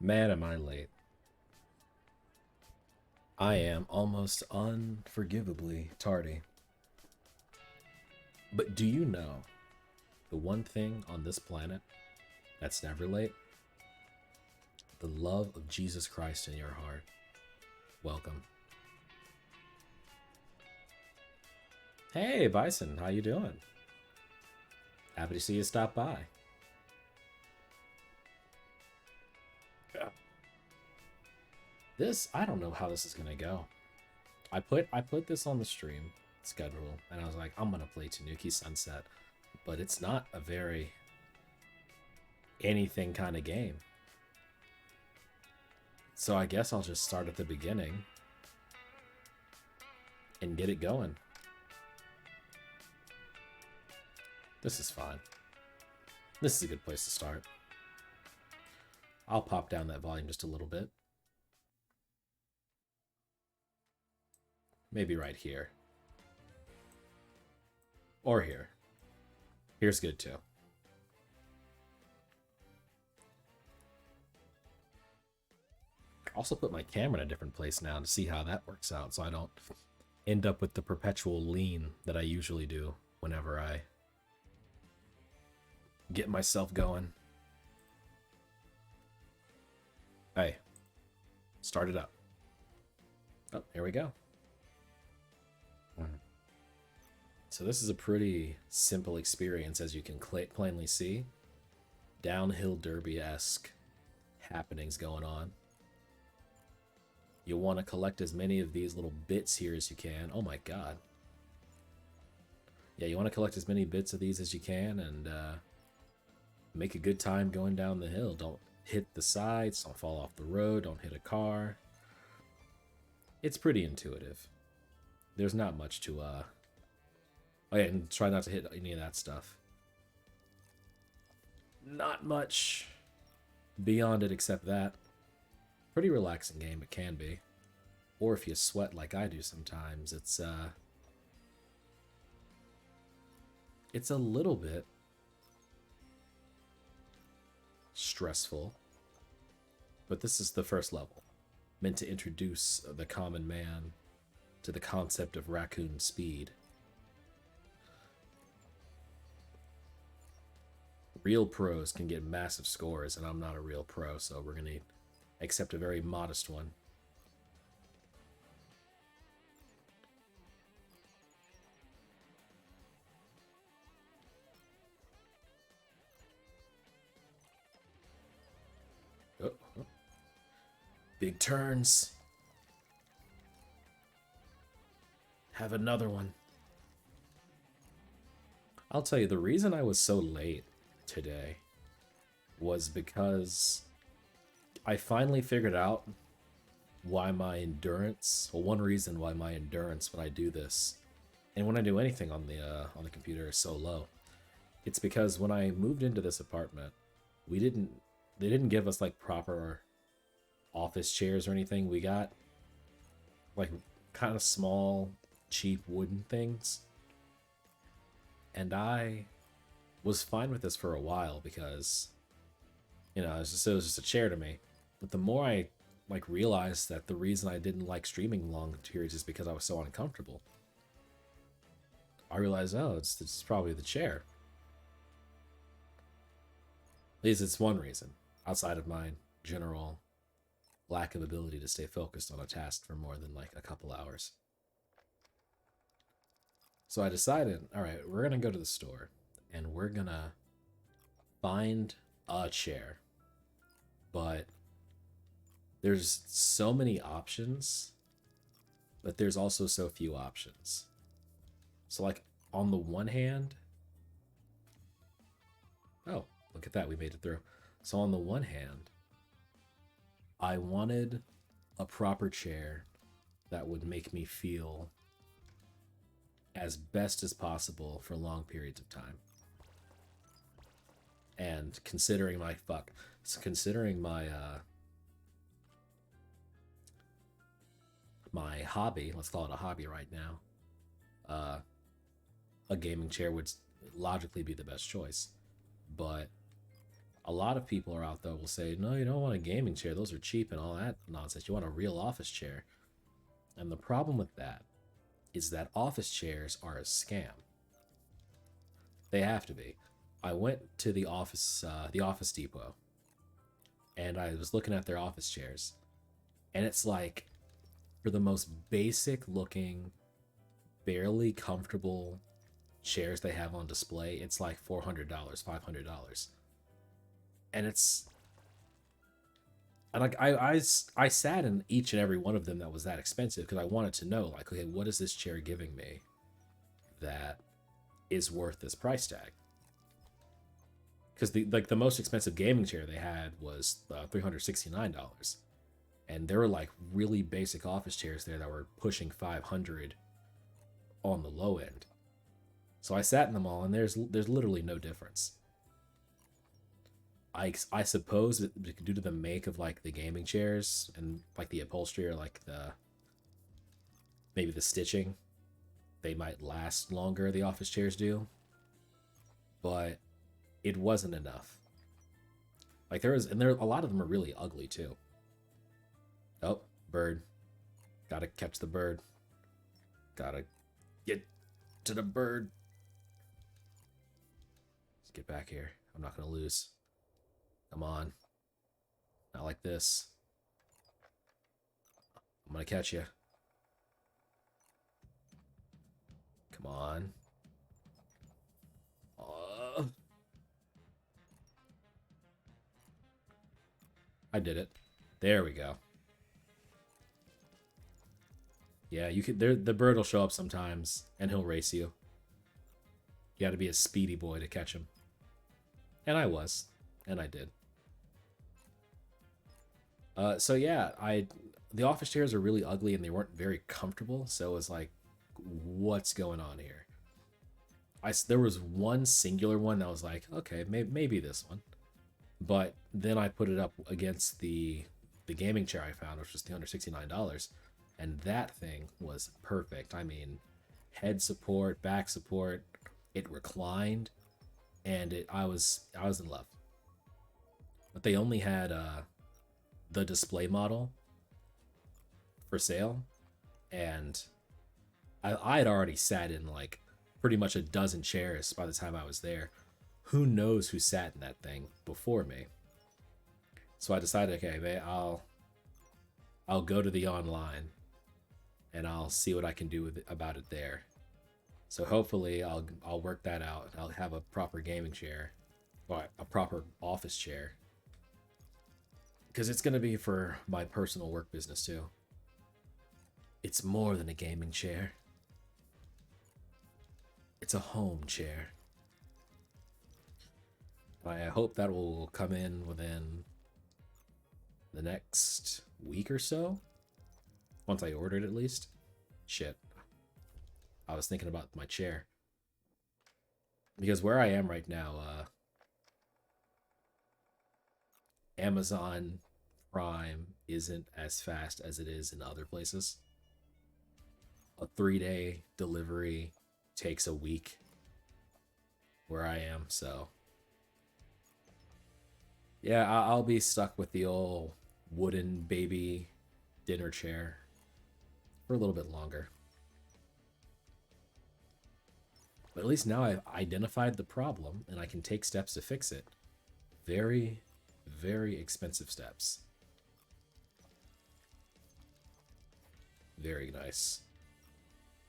Man, am I late. I am almost unforgivably tardy. But do you know the one thing on this planet that's never late? The love of Jesus Christ in your heart. Welcome. Hey, Bison, how you doing? Happy to see you stop by. Yeah. This, I don't know how this is gonna go. I put this on the stream schedule, and I was like, I'm gonna play Tanuki Sunset, but it's not a very anything kind of game. So I guess I'll just start at the beginning and get it going. This is fine. This is a good place to start. I'll pop down that volume just a little bit. Maybe right here. Or here. Here's good too. Also put my camera in a different place now to see how that works out, so I don't end up with the perpetual lean that I usually do whenever I get myself going. Hey, start it up. Oh, here we go. So this is a pretty simple experience, as you can plainly see. Downhill derby-esque happenings going on. You'll want to collect as many of these little bits here as you can. Oh my god. Yeah, you want to collect as many bits of these as you can and make a good time going down the hill. Don't hit the sides, don't fall off the road, don't hit a car. It's pretty intuitive. There's not much to oh yeah, and try not to hit any of that stuff. Not much beyond it except that. Pretty relaxing game, it can be. Or if you sweat like I do sometimes, it's a little bit stressful. But this is the first level, meant to introduce the common man to the concept of raccoon speed. Real pros can get massive scores, and I'm not a real pro, so we're going to accept a very modest one. Oh, oh. Big turns. Have another one. I'll tell you, the reason I was so late today was because I finally figured out why my endurance, well, one reason why my endurance when I do this, and when I do anything on the computer, is so low. It's because when I moved into this apartment, they didn't give us like proper office chairs or anything. We got like kind of small, cheap wooden things, and I was fine with this for a while because, you know, it was just a chair to me. But the more I like realized that the reason I didn't like streaming long periods is because I was so uncomfortable, I realized, oh, it's probably the chair. At least it's one reason, outside of my general lack of ability to stay focused on a task for more than like a couple hours. So I decided, all right, we're gonna go to the store and we're gonna find a chair. But there's so many options, but there's also so few options. So like on the one hand, oh, look at that, we made it through. So on the one hand, I wanted a proper chair that would make me feel as best as possible for long periods of time. And considering my my hobby, let's call it a hobby right now, a gaming chair would logically be the best choice. But A lot of people are out there will say, no, you don't want a gaming chair. Those are cheap and all that nonsense. You want a real office chair. And the problem with that is that office chairs are a scam. They have to be. I went to the Office Depot, and I was looking at their office chairs, and it's like, for the most basic looking, barely comfortable chairs they have on display, it's like $400, $500, and it's, and like I sat in each and every one of them that was that expensive because I wanted to know, like, okay, what is this chair giving me that is worth this price tag? Because the most expensive gaming chair they had was $369, and there were like really basic office chairs there that were pushing 500 on the low end. So I sat in them all, and there's literally no difference. I suppose that due to the make of like the gaming chairs and like the upholstery or like maybe the stitching, they might last longer, the office chairs do. But it wasn't enough. Like there a lot of them are really ugly too. Oh, bird. Gotta catch the bird. Gotta get to the bird. Let's get back here. I'm not gonna lose. Come on. Not like this. I'm gonna catch you. Come on. I did it. There we go. Yeah, you could. The bird will show up sometimes, and he'll race you. You got to be a speedy boy to catch him. And I was, and I did. So yeah, the office chairs are really ugly and they weren't very comfortable. So it was like, what's going on here? There was one singular one that was like, okay, maybe this one. But then I put it up against the gaming chair I found, which was $369, and that thing was perfect. I mean, head support, back support, it reclined, and I was in love. But they only had the display model for sale, and I had already sat in like pretty much a dozen chairs by the time I was there. Who knows who sat in that thing before me? So I decided, okay, man, I'll go to the online and I'll see what I can do about it there. So hopefully I'll work that out. I'll have a proper gaming chair, or a proper office chair, because it's gonna be for my personal work business too. It's more than a gaming chair. It's a home chair. I hope that will come in within the next week or so. Once I order it, at least. Shit. I was thinking about my chair. Because where I am right now, Amazon Prime isn't as fast as it is in other places. A 3-day delivery takes a week where I am, so yeah, I'll be stuck with the old wooden baby dinner chair for a little bit longer. But at least now I've identified the problem and I can take steps to fix it. Very, very expensive steps. Very nice.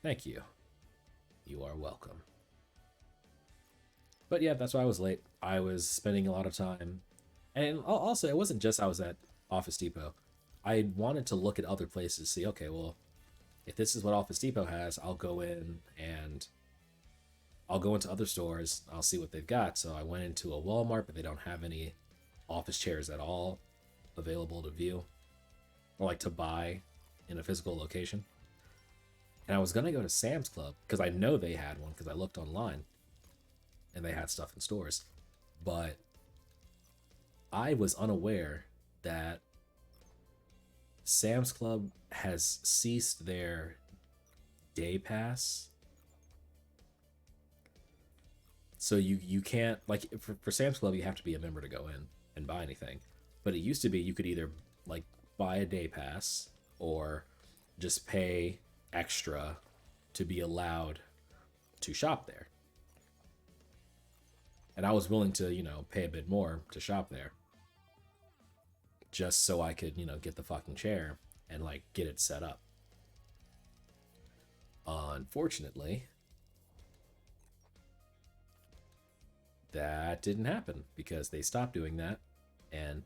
Thank you. You are welcome. But yeah, that's why I was late. I was spending a lot of time. And also, it wasn't just I was at Office Depot. I wanted to look at other places, see, okay, well, if this is what Office Depot has, I'll go in and I'll go into other stores. I'll see what they've got. So I went into a Walmart, but they don't have any office chairs at all available to view or like to buy in a physical location. And I was going to go to Sam's Club because I know they had one because I looked online and they had stuff in stores. But I was unaware that Sam's Club has ceased their day pass. So you can't, like, for Sam's Club you have to be a member to go in and buy anything. But it used to be you could either like buy a day pass or just pay extra to be allowed to shop there. And I was willing to, pay a bit more to shop there just so I could, get the fucking chair and like get it set up. Unfortunately, that didn't happen because they stopped doing that. And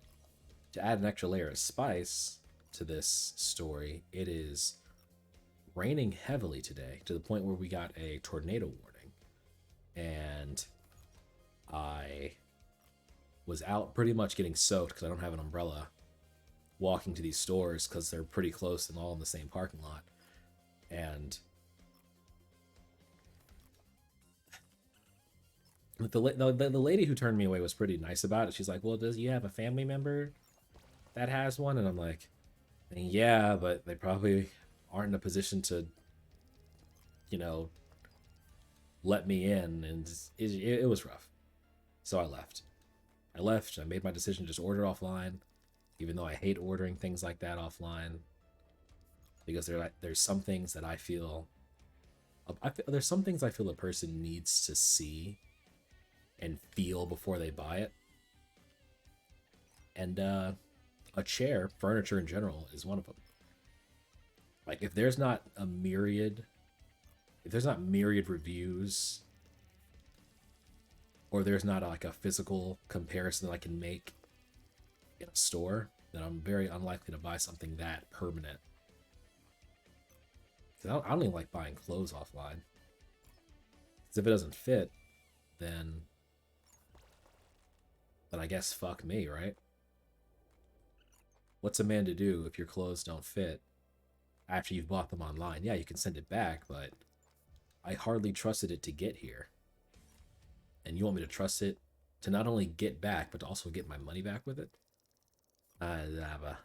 to add an extra layer of spice to this story, it is raining heavily today to the point where we got a tornado warning. And I was out pretty much getting soaked because I don't have an umbrella walking to these stores because they're pretty close and all in the same parking lot. And the lady who turned me away was pretty nice about it. She's like, well, does you have a family member that has one? And I'm like, yeah, but they probably aren't in a position to, let me in. And it was rough. So I left. I made my decision to just order offline, even though I hate ordering things like that offline. Because there's some things that I feel there's some things I feel a person needs to see and feel before they buy it. And a chair, furniture in general, is one of them. Like if there's not myriad reviews, or there's not like a physical comparison that I can make in a store, then I'm very unlikely to buy something that permanent. Because I don't even like buying clothes offline. Because if it doesn't fit, then I guess fuck me, right? What's a man to do if your clothes don't fit after you've bought them online? Yeah, you can send it back, but I hardly trusted it to get here. And you want me to trust it to not only get back, but to also get my money back with it? I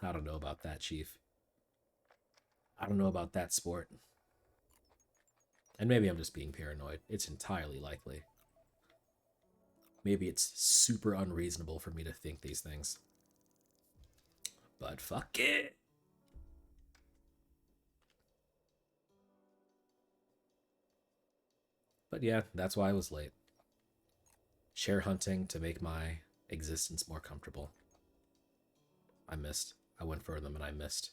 don't know about that, Chief. I don't know about that, sport. And maybe I'm just being paranoid. It's entirely likely. Maybe it's super unreasonable for me to think these things. But fuck it. But yeah, that's why I was late. Chair hunting to make my existence more comfortable. I missed. I went for them and I missed.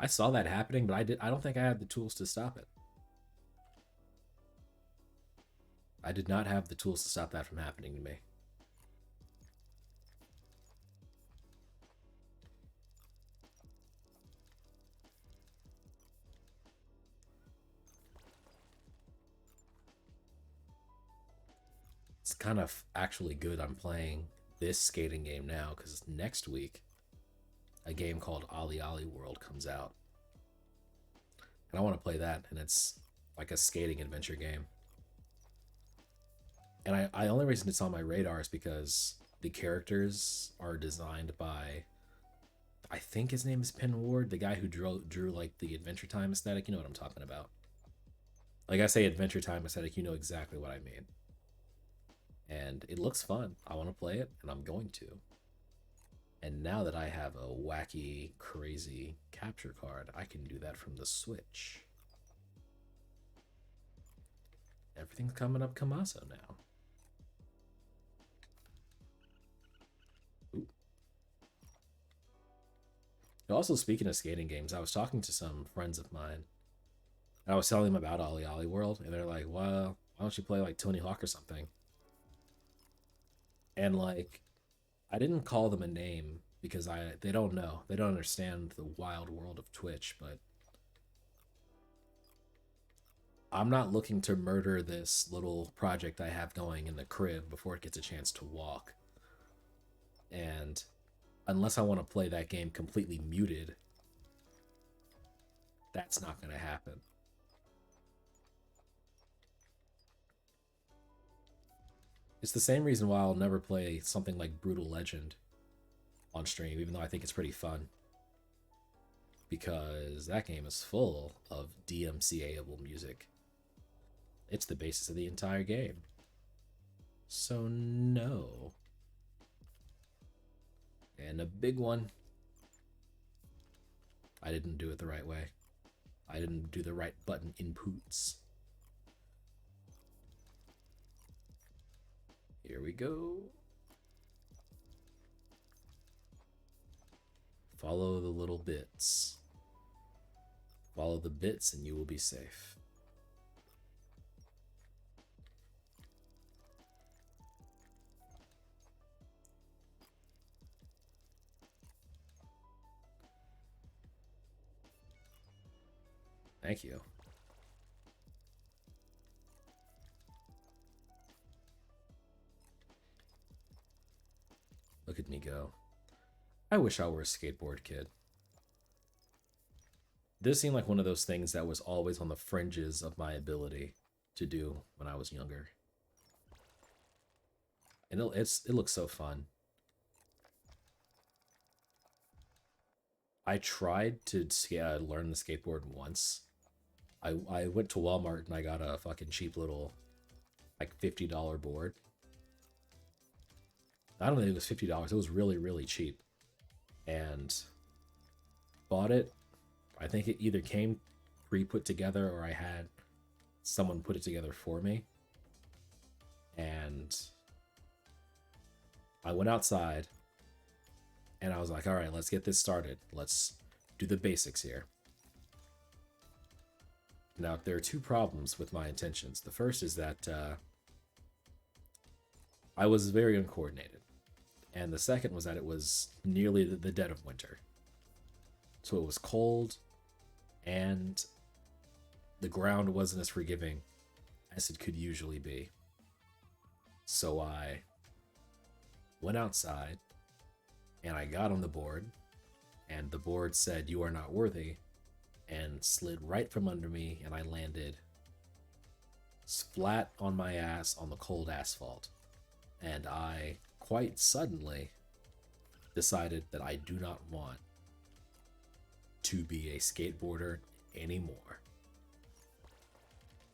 I saw that happening, but I don't think I had the tools to stop it. I did not have the tools to stop that from happening to me. It's kind of actually good I'm playing this skating game now, because next week a game called Ali Ali World comes out. And I want to play that, and it's like a skating adventure game. And I only reason it's on my radar is because the characters are designed by, I think his name is Penn Ward, the guy who drew like the Adventure Time aesthetic. You know what I'm talking about. Like I say Adventure Time aesthetic, you know exactly what I mean. And it looks fun. I want to play it, and I'm going to. And now that I have a wacky, crazy capture card, I can do that from the Switch. Everything's coming up Camazo now. Ooh. Also, speaking of skating games, I was talking to some friends of mine. And I was telling them about Ollie Ollie World, and they're like, well, why don't you play like Tony Hawk or something? And like, I didn't call them a name because they don't know. They don't understand the wild world of Twitch, but I'm not looking to murder this little project I have going in the crib before it gets a chance to walk. And unless I want to play that game completely muted, that's not going to happen. It's the same reason why I'll never play something like Brutal Legend on stream, even though I think it's pretty fun. Because that game is full of DMCA-able music. It's the basis of the entire game. So no. And a big one. I didn't do it the right way. I didn't do the right button inputs. Here we go. Follow the little bits. Follow the bits and you will be safe. Thank you. Look at me go. I wish I were a skateboard kid. This seemed like one of those things that was always on the fringes of my ability to do when I was younger. And it looks so fun. I tried to learn the skateboard once. I went to Walmart and I got a fucking cheap little, like, $50 board. I don't think it was $50. It was really, really cheap. And bought it. I think it either came pre-put together or I had someone put it together for me. And I went outside and I was like, all right, let's get this started. Let's do the basics here. Now, there are two problems with my intentions. The first is that I was very uncoordinated. And the second was that it was nearly the dead of winter. So it was cold, and the ground wasn't as forgiving as it could usually be. So I went outside, and I got on the board, and the board said, "You are not worthy," and slid right from under me, and I landed flat on my ass on the cold asphalt. And I quite suddenly decided that I do not want to be a skateboarder anymore.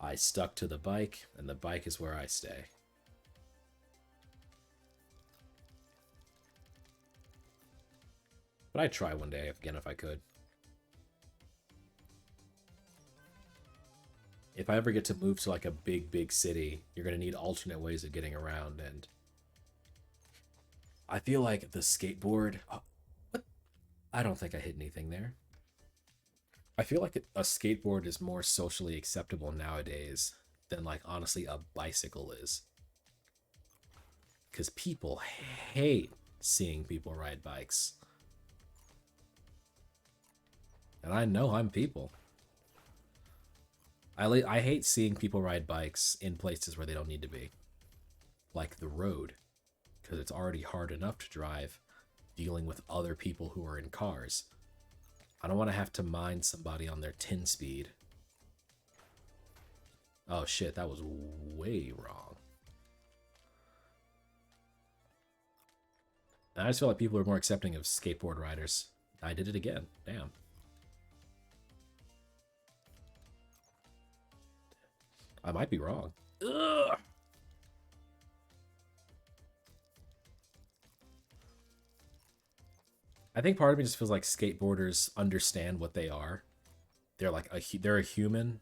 I stuck to the bike, and the bike is where I stay. But I'd try one day again if I could. If I ever get to move to like a big city, you're going to need alternate ways of getting around, and I feel like the skateboard... what? I don't think I hit anything there. I feel like a skateboard is more socially acceptable nowadays than, like, honestly, a bicycle is. Because people hate seeing people ride bikes. And I know I'm people. I hate seeing people ride bikes in places where they don't need to be. Like the road. Because it's already hard enough to drive dealing with other people who are in cars. I don't want to have to mind somebody on their 10 speed. Oh shit, that was way wrong. And I just feel like people are more accepting of skateboard riders. I did it again. Damn. I might be wrong. Ugh! I think part of me just feels like skateboarders understand what they are. They're like they're a human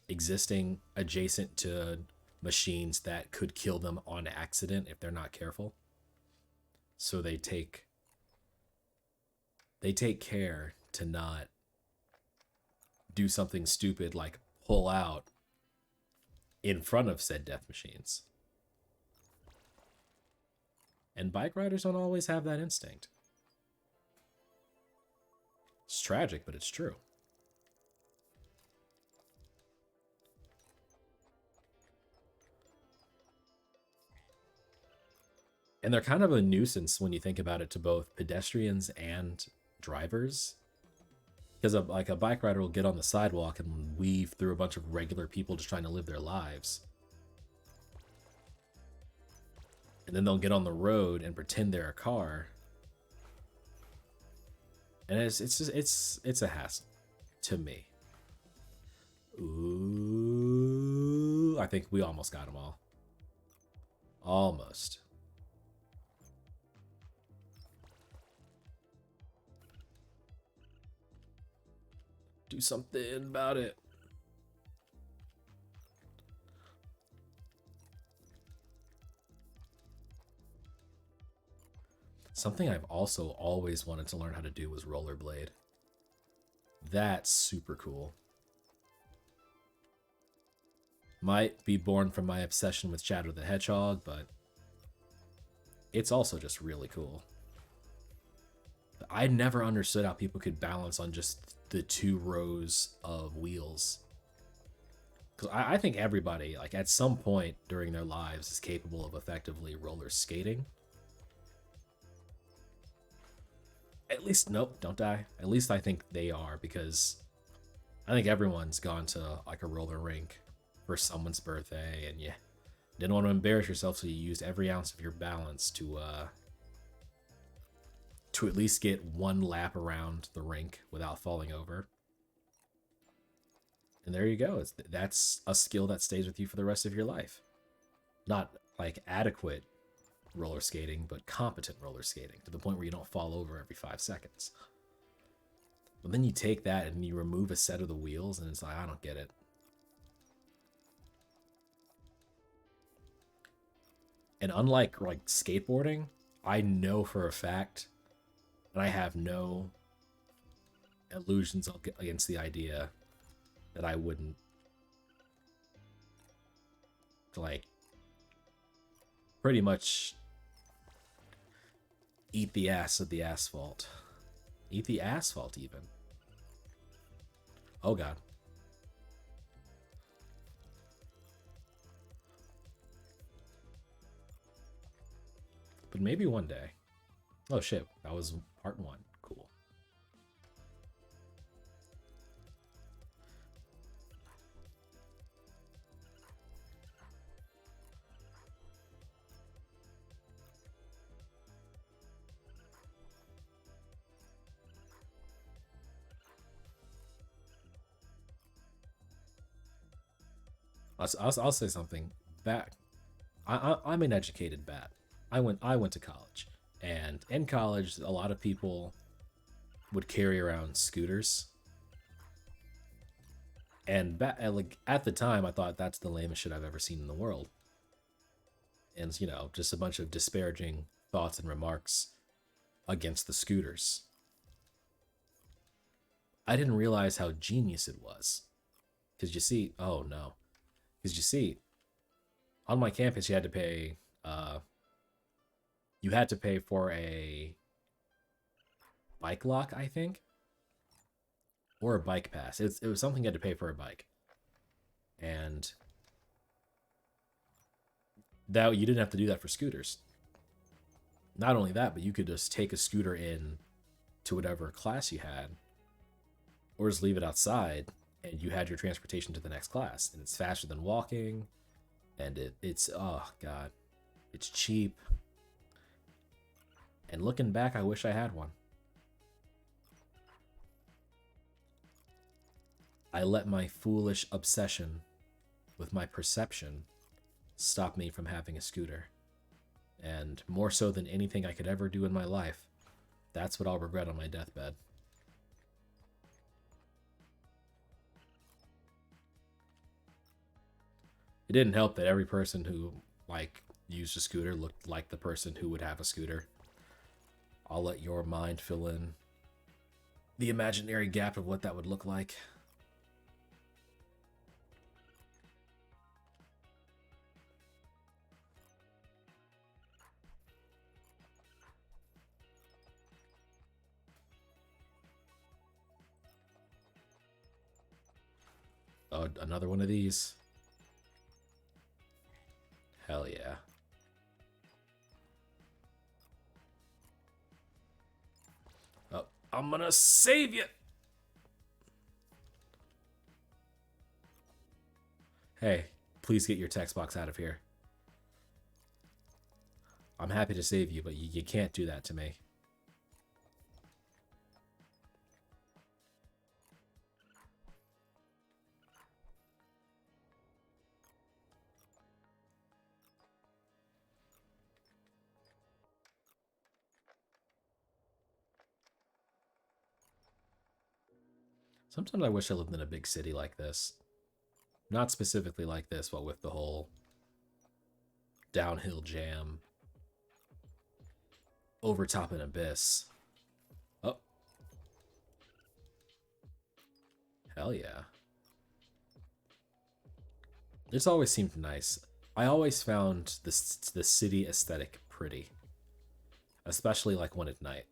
existing adjacent to machines that could kill them on accident if they're not careful. So they take care to not do something stupid like pull out in front of said death machines. And bike riders don't always have that instinct. It's tragic, but it's true. And they're kind of a nuisance when you think about it to both pedestrians and drivers. Because like a bike rider will get on the sidewalk and weave through a bunch of regular people just trying to live their lives. And then they'll get on the road and pretend they're a car. And it's a hassle to me. Ooh, I think we almost got them all. Almost. Do something about it. Something I've also always wanted to learn how to do was rollerblade. That's super cool. Might be born from my obsession with Shadow the Hedgehog, but it's also just really cool. I never understood how people could balance on just the 2 rows of wheels. Because I think everybody, like at some point during their lives, is capable of effectively roller skating. At least, nope, don't die. At least I think they are, because I think everyone's gone to like a roller rink for someone's birthday, and you didn't want to embarrass yourself, so you used every ounce of your balance to at least get 1 lap around the rink without falling over. And there you go. That's a skill that stays with you for the rest of your life. Not like adequate roller skating, but competent roller skating, to the point where you don't fall over every 5 seconds. But then you take that and you remove a set of the wheels, and it's like, I don't get it. And unlike like skateboarding, I know for a fact, and I have no illusions against the idea that I wouldn't like pretty much eat the ass of the asphalt. Eat the asphalt, even. Oh, God. But maybe one day. Oh, shit. That was part 1. Cool. I'll say something. Back, I'm an educated bat. I went to college, and in college, a lot of people would carry around scooters. And like at the time, I thought that's the lamest shit I've ever seen in the world. And you know, just a bunch of disparaging thoughts and remarks against the scooters. I didn't realize how genius it was, because you see, oh no, because you see, on my campus, you had to pay. You had to pay for a bike lock, I think, or a bike pass. It was something you had to pay for a bike, and that you didn't have to do that for scooters. Not only that, but you could just take a scooter in to whatever class you had, or just leave it outside, and you had your transportation to the next class. And it's faster than walking, and it's oh god, it's cheap. And looking back, I wish I had one. I let my foolish obsession with my perception stop me from having a scooter. And more so than anything I could ever do in my life, that's what I'll regret on my deathbed. It didn't help that every person who, like, used a scooter looked like the person who would have a scooter. I'll let your mind fill in the imaginary gap of what that would look like. Oh, another one of these. Hell yeah. Oh, I'm gonna save you. Hey, please get your text box out of here. I'm happy to save you, but you can't do that to me. Sometimes I wish I lived in a big city like this. Not specifically like this, but with the whole downhill jam, overtop an abyss. Oh, hell yeah. It's always seemed nice. I always found the city aesthetic pretty, especially like when at night.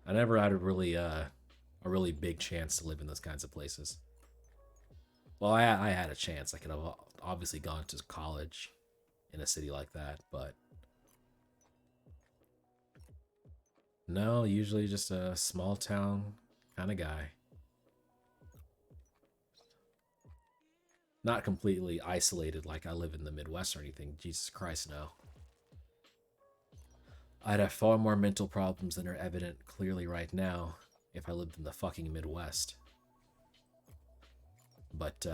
I never had a really big chance to live in those kinds of places. Well, I had a chance. I could have obviously gone to college in a city like that, but no, usually just a small town kind of guy. Not completely isolated like I live in the Midwest or anything. Jesus Christ, no. I'd have far more mental problems than are evident clearly right now if I lived in the fucking Midwest. But,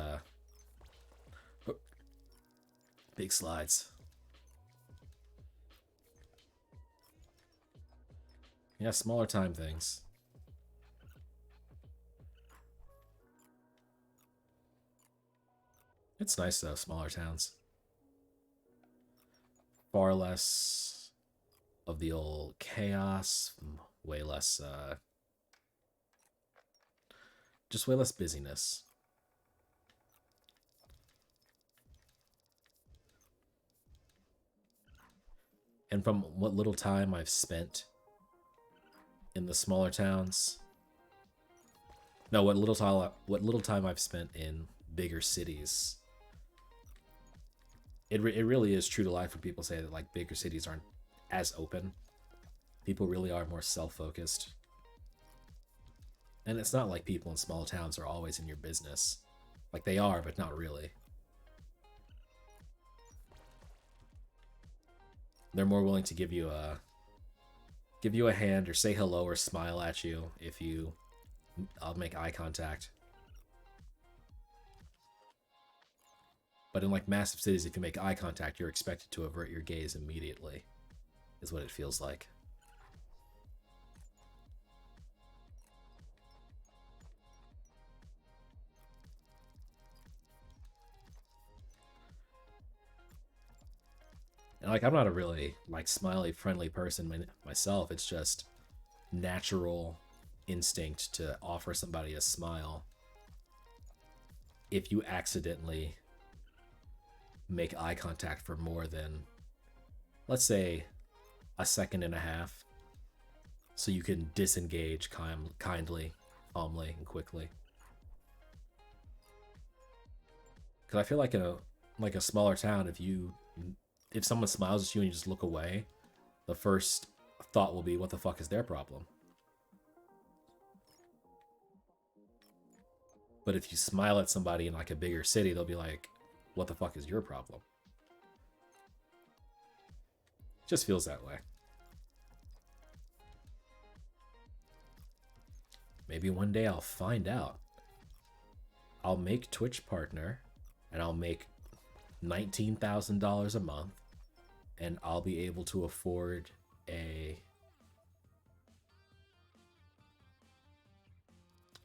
big slides. Yeah, smaller time things. It's nice though, smaller towns. Far less of the old chaos, way less, just way less busyness. And from what little time I've spent in the smaller towns, no, what little time I've spent in bigger cities, it really is true to life when people say that like bigger cities aren't as open. People really are more self-focused. And it's not like people in small towns are always in your business. Like they are, but not really. They're more willing to give you a hand or say hello or smile at you if you make eye contact. But in like massive cities, if you make eye contact, you're expected to avert your gaze immediately, is what it feels like. And like I'm not a really like smiley, friendly person myself. It's just natural instinct to offer somebody a smile if you accidentally make eye contact for more than, let's say, a second and a half, so you can disengage kindly, calmly, and quickly. Because I feel like in a smaller town, if someone smiles at you and you just look away, the first thought will be, "What the fuck is their problem?" But if you smile at somebody in like a bigger city, they'll be like, "What the fuck is your problem?" It just feels that way. Maybe one day I'll find out. I'll make Twitch partner, and I'll make $19,000 a month, and I'll be able to afford a.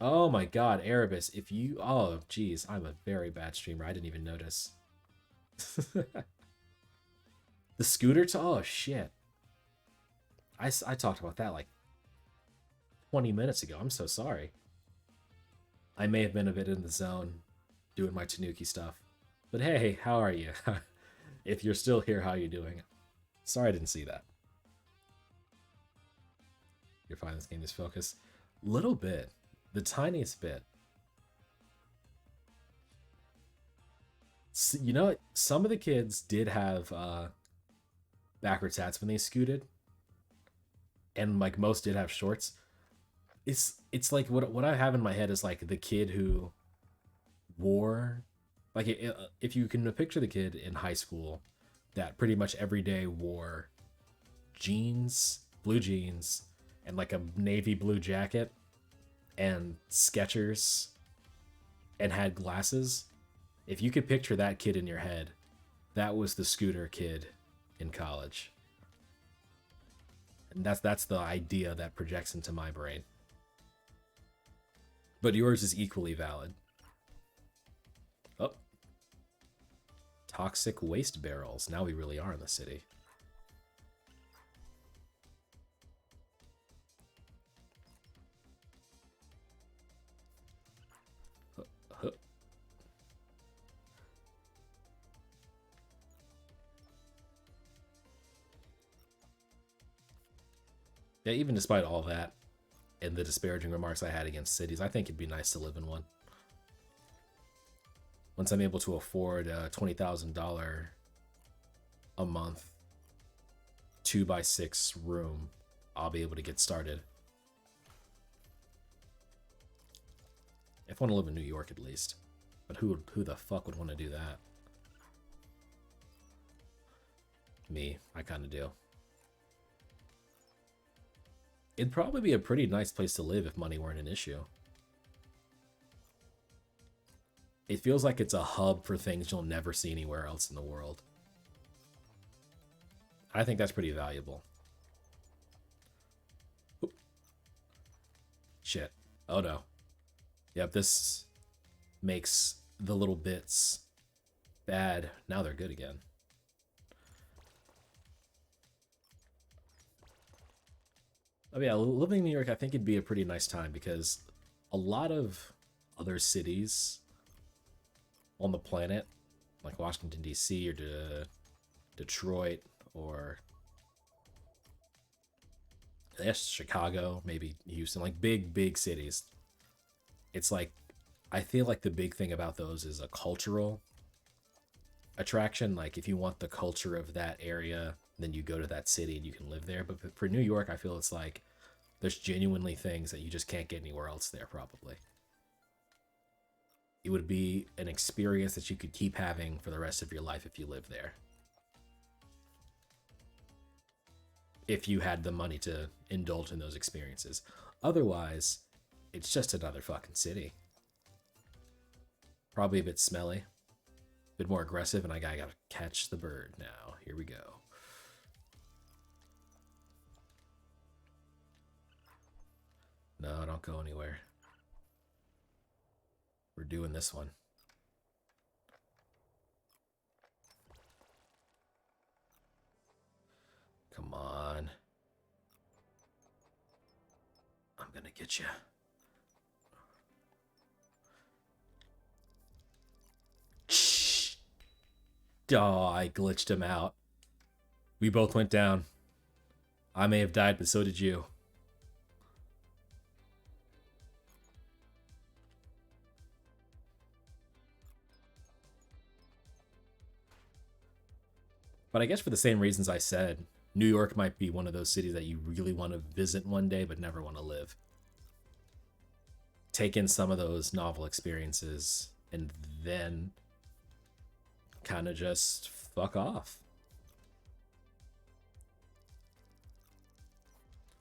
Oh my god, Erebus, if you. Oh, geez, I'm a very bad streamer. I didn't even notice. The scooter to. Oh, shit. I talked about that like 20 minutes ago. I'm so sorry. I may have been a bit in the zone doing my Tanuki stuff. But hey, how are you? If you're still here, how are you doing? Sorry I didn't see that. You're fine, this game is focused. Little bit. The tiniest bit. You know, some of the kids did have backwards hats when they scooted. And like most did have shorts. It's like what I have in my head is like the kid who wore like if you can picture the kid in high school that pretty much every day wore jeans, blue jeans, and like a navy blue jacket and Skechers and had glasses. If you could picture that kid in your head, that was the scooter kid in college. And that's the idea that projects into my brain. But yours is equally valid. Oh. Toxic waste barrels. Now we really are in the city. Yeah, even despite all that and the disparaging remarks I had against cities, I think it'd be nice to live in one. Once I'm able to afford a $20,000 a month 2x6 room, I'll be able to get started. If I want to live in New York at least. But who the fuck would want to do that? Me, I kind of do. It'd probably be a pretty nice place to live if money weren't an issue. It feels like it's a hub for things you'll never see anywhere else in the world. I think that's pretty valuable. Oop. Shit. Oh no. Yep, this makes the little bits bad. Now they're good again. Oh yeah, living in New York I think it'd be a pretty nice time because a lot of other cities on the planet, like Washington, D.C. or Detroit or I guess Chicago, maybe Houston, like big cities. It's like, I feel like the big thing about those is a cultural attraction. Like if you want the culture of that area, then you go to that city and you can live there. But for New York, I feel it's like there's genuinely things that you just can't get anywhere else there probably. It would be an experience that you could keep having for the rest of your life if you live there. If you had the money to indulge in those experiences. Otherwise, it's just another fucking city. Probably a bit smelly, a bit more aggressive, and I gotta catch the bird now. Here we go. No, don't go anywhere. We're doing this one. Come on. I'm gonna get you. Shh. Oh, I glitched him out. We both went down. I may have died, but so did you. But I guess for the same reasons I said, New York might be one of those cities that you really want to visit one day but never want to live. Take in some of those novel experiences and then kind of just fuck off.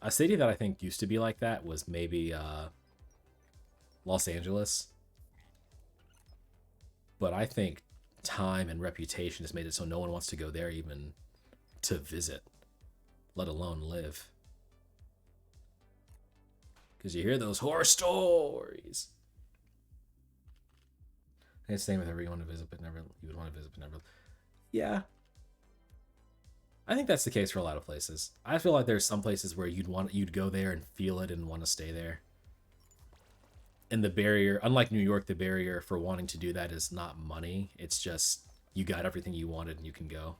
A city that I think used to be like that was maybe Los Angeles. But I think time and reputation has made it so no one wants to go there even to visit, let alone live. Because you hear those horror stories. And it's the same with everyone to visit, but never you would want to visit, but never. Yeah, I think that's the case for a lot of places. I feel like there's some places where you'd go there and feel it and want to stay there. And the barrier, unlike New York, the barrier for wanting to do that is not money. It's just you got everything you wanted and you can go.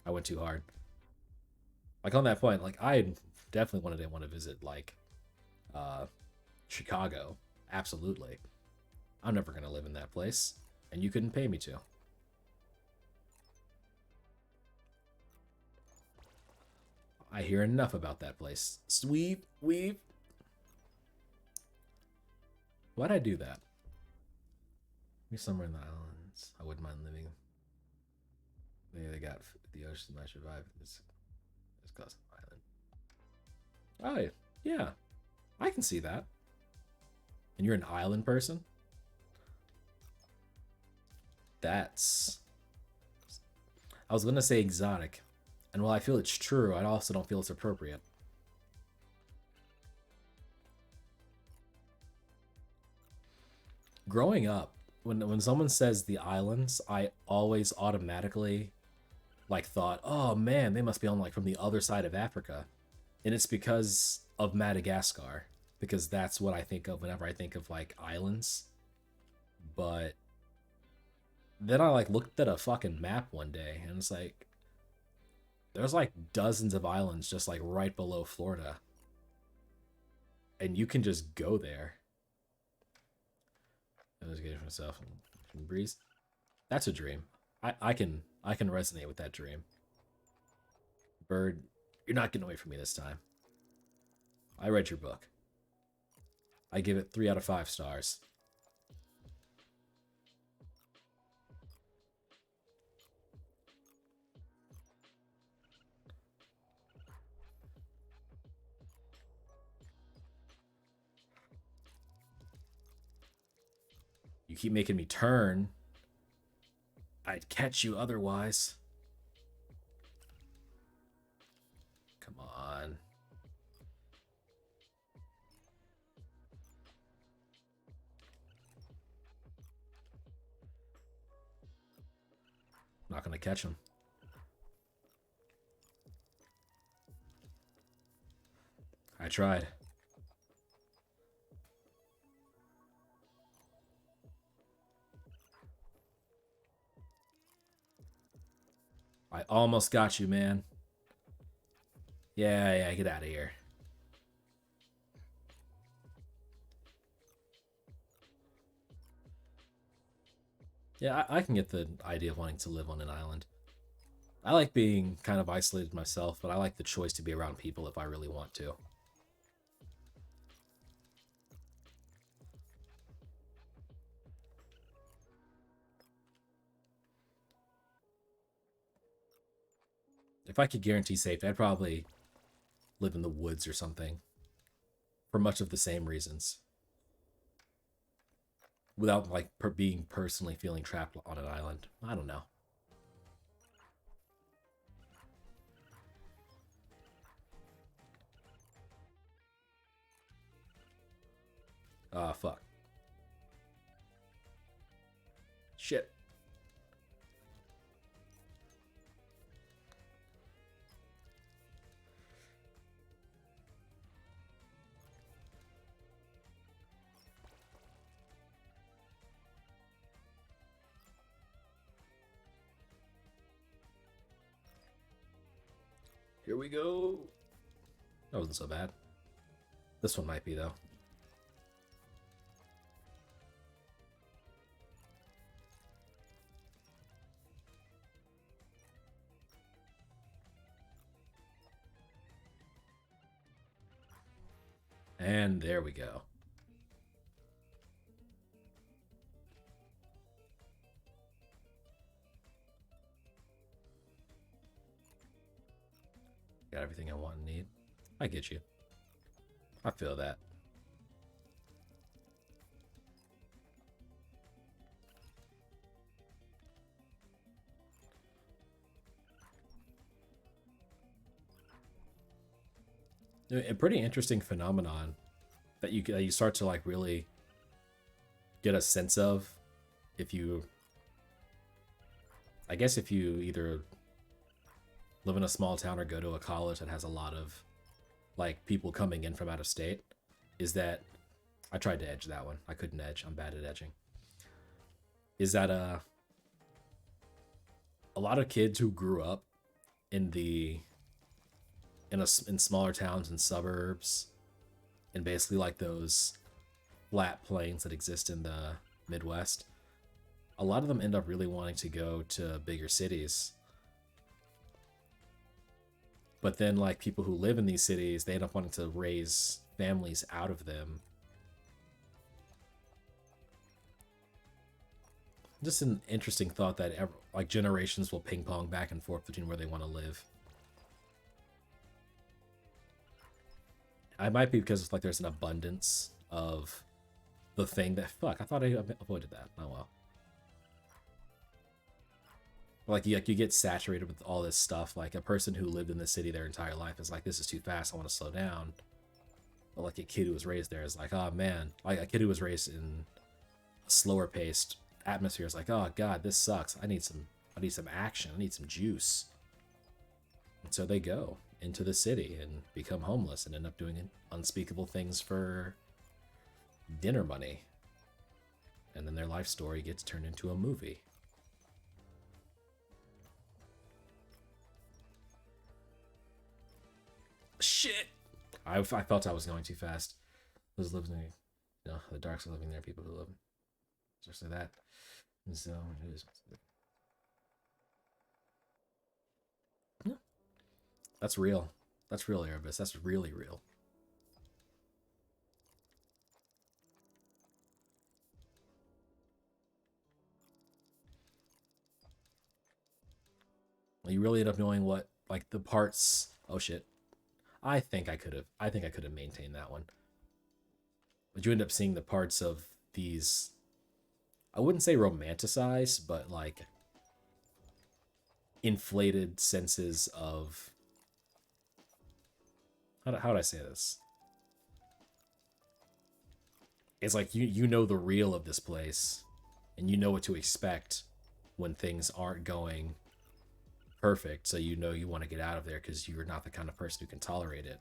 I went too hard. Like on that point, like I definitely want to visit like Chicago. Absolutely. I'm never gonna live in that place, and you couldn't pay me to. I hear enough about that place. Sweep, weep. Why'd I do that? Maybe somewhere in the islands. I wouldn't mind living. Maybe they got the ocean might survive this cause island. Oh, yeah. I can see that. And you're an island person? That's... I was gonna say exotic. And while I feel it's true, I also don't feel it's appropriate. Growing up, when someone says the islands, I always automatically like thought, oh man, they must be on like from the other side of Africa. And it's because of Madagascar. Because that's what I think of whenever I think of like islands. But then I like looked at a fucking map one day and it's like there's like dozens of islands just like right below Florida. And you can just go there. I was getting myself from breeze. That's a dream. I can resonate with that dream. Bird, you're not getting away from me this time. I read your book. I give it 3 out of 5 stars. You keep making me turn. I'd catch you otherwise. Come on. Not gonna catch him. I tried. I almost got you, man. Yeah, get out of here. Yeah, I can get the idea of wanting to live on an island. I like being kind of isolated myself, but I like the choice to be around people if I really want to. If I could guarantee safety, I'd probably live in the woods or something. For much of the same reasons. Without, like, being personally feeling trapped on an island. I don't know. Ah, fuck. Shit. Here we go. That wasn't so bad. This one might be, though. And there we go. Got everything I want and need. I get you. I feel that. A pretty interesting phenomenon that you start to like really get a sense of if you, I guess if you either live in a small town or go to a college that has a lot of like people coming in from out of state, is that I tried to edge that one. I couldn't edge. I'm bad at edging. Is that a lot of kids who grew up in in smaller towns and suburbs and basically like those flat plains that exist in the Midwest, a lot of them end up really wanting to go to bigger cities. But then, like, people who live in these cities, they end up wanting to raise families out of them. Just an interesting thought that, like, generations will ping pong back and forth between where they want to live. I might be because, like, there's an abundance of the thing that... Fuck, I thought I avoided that. Oh, well. Like you get saturated with all this stuff. Like, a person who lived in the city their entire life is like, this is too fast, I want to slow down. But, like, a kid who was raised there is like, oh, man. Like, a kid who was raised in a slower paced atmosphere is like, oh, God, this sucks. I need some action. I need some juice. And so they go into the city and become homeless and end up doing unspeakable things for dinner money. And then their life story gets turned into a movie. Shit! I felt I was going too fast. Those living there, no, the darks are living there. People who live, especially that. And so it is. Yeah. That's real. That's real, Erebus. That's really real. You really end up knowing what, like, the parts. Oh shit! I think I could have. I think I could have maintained that one. But you end up seeing the parts of these. I wouldn't say romanticized, but, like, inflated senses of. How do I say this? It's like you know the real of this place, and you know what to expect when things aren't going perfect, so you know you want to get out of there because you're not the kind of person who can tolerate it.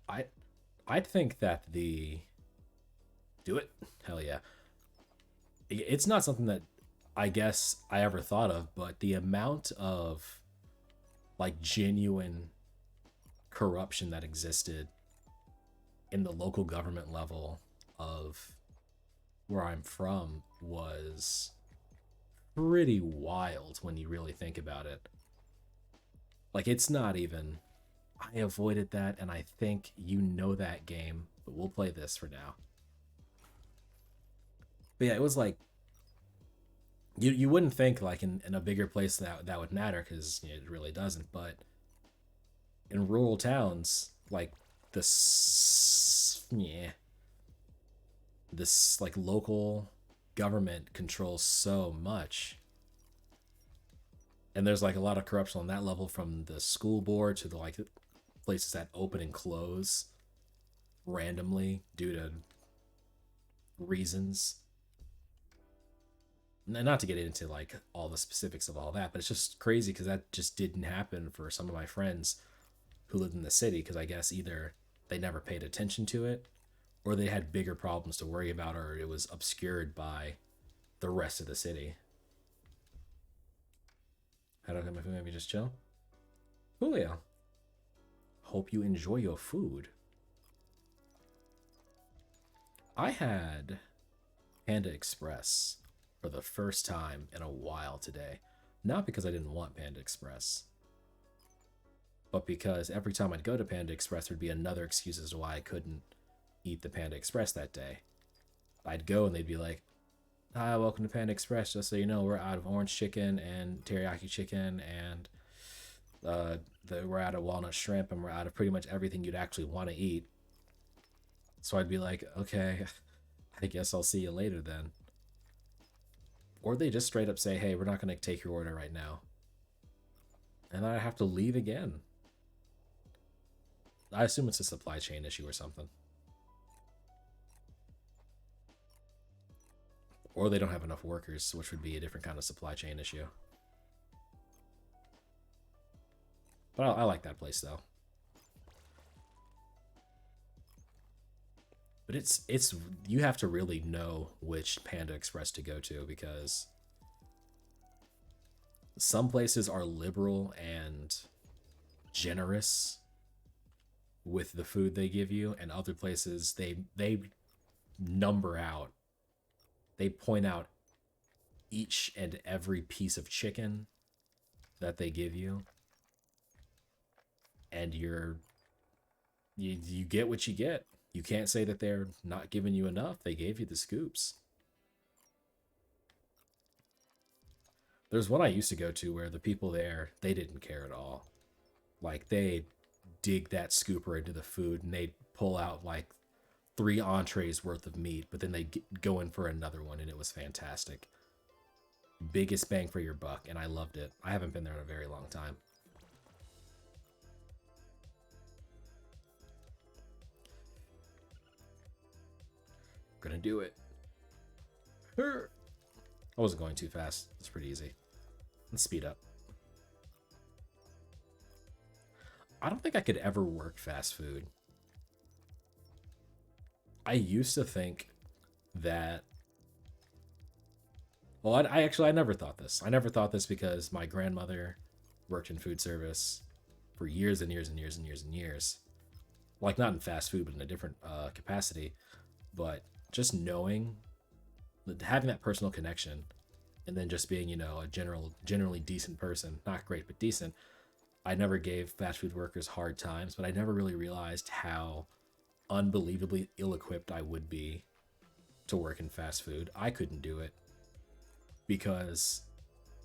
I I'd think that the do it. Hell yeah. It's not something that I guess I ever thought of, but the amount of, like, genuine corruption that existed in the local government level of where I'm from was pretty wild when you really think about it. Like, it's not even. I avoided that, and I think you know that game, but we'll play this for now. But yeah, it was like you wouldn't think, like, in a bigger place that would matter, because, you know, it really doesn't. But in rural towns, like, yeah, this, like, local government controls so much, and there's, like, a lot of corruption on that level, from the school board to the, like, places that open and close randomly due to reasons. Not to get into, like, all the specifics of all that, but it's just crazy because that just didn't happen for some of my friends who lived in the city, because I guess either they never paid attention to it, or they had bigger problems to worry about, or it was obscured by the rest of the city. How do I maybe just chill? Coolio. Hope you enjoy your food. I had Panda Express for the first time in a while today. Not because I didn't want Panda Express, but because every time I'd go to Panda Express, there'd be another excuse as to why I couldn't eat the Panda Express that day. I'd go and they'd be like, hi, welcome to Panda Express. Just so you know, we're out of orange chicken and teriyaki chicken, and we're out of walnut shrimp, and we're out of pretty much everything you'd actually want to eat. So I'd be like, okay, I guess I'll see you later then. Or they just straight up say, hey, we're not going to take your order right now. And I have to leave again. I assume it's a supply chain issue or something. Or they don't have enough workers, which would be a different kind of supply chain issue. But I like that place, though. But it's you have to really know which Panda Express to go to, because some places are liberal and generous with the food they give you, and other places they number out, they point out each and every piece of chicken that they give you, and you get what you get. You can't say that they're not giving you enough. They gave you the scoops. There's one I used to go to where the people there, they didn't care at all. Like, they dig that scooper into the food and they pull out like 3 entrees worth of meat, but then they go in for another one, and it was fantastic. Biggest bang for your buck, and I loved it. I haven't been there in a very long time. Gonna do it. I wasn't going too fast. It's pretty easy. Let's speed up. I don't think I could ever work fast food. I used to think that... Well, I never thought this. I never thought this because my grandmother worked in food service for years and years and years and years and years. Like, not in fast food, but in a different capacity. But just knowing, having that personal connection, and then just being, you know, a generally decent person, not great, but decent, I never gave fast food workers hard times, but I never really realized how unbelievably ill-equipped I would be to work in fast food. I couldn't do it because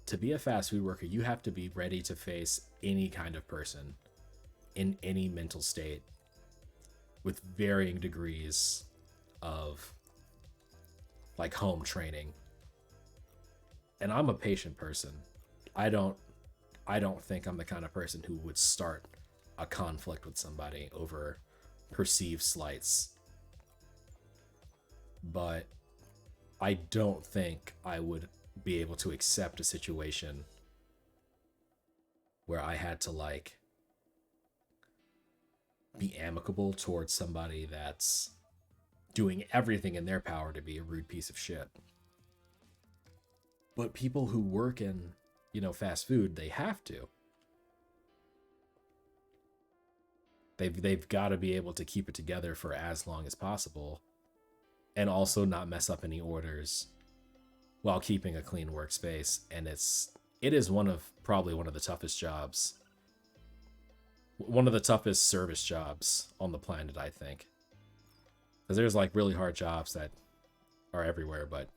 to be a fast food worker, you have to be ready to face any kind of person in any mental state with varying degrees of like home training. And I'm a patient person. I don't think I'm the kind of person who would start a conflict with somebody over perceived slights. But I don't think I would be able to accept a situation where I had to like be amicable towards somebody that's doing everything in their power to be a rude piece of shit. But people who work in, you know, fast food, they have to. They've got to be able to keep it together for as long as possible and also not mess up any orders while keeping a clean workspace. And it is probably one of the toughest jobs. One of the toughest service jobs on the planet, I think. Because there's like really hard jobs that are everywhere, but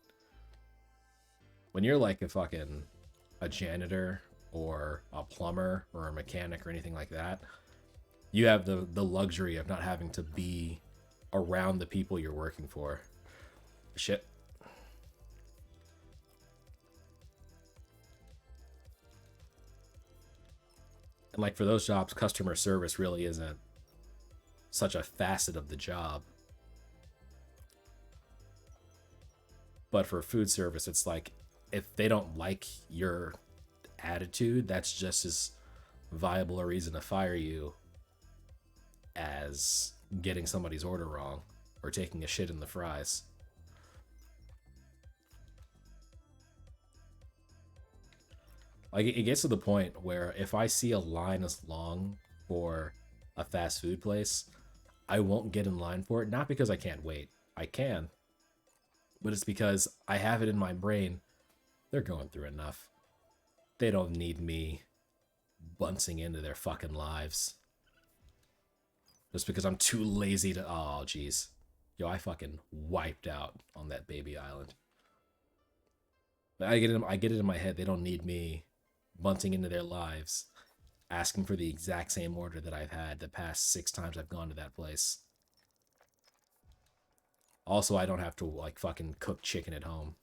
when you're like a janitor or a plumber or a mechanic or anything like that, you have the luxury of not having to be around the people you're working for. Shit. And like for those jobs, customer service really isn't such a facet of the job. But for food service, it's like if they don't like your attitude, that's just as viable a reason to fire you as getting somebody's order wrong or taking a shit in the fries. Like, it gets to the point where if I see a line as long for a fast food place, I won't get in line for it. Not because I can't wait. I can. But it's because I have it in my brain. They're going through enough. They don't need me bunting into their fucking lives. Just because I'm too lazy to... Oh, jeez. Yo, I fucking wiped out on that baby island. I get it in my head. They don't need me bunting into their lives, asking for the exact same order that I've had the past 6 times I've gone to that place. Also, I don't have to, like, fucking cook chicken at home.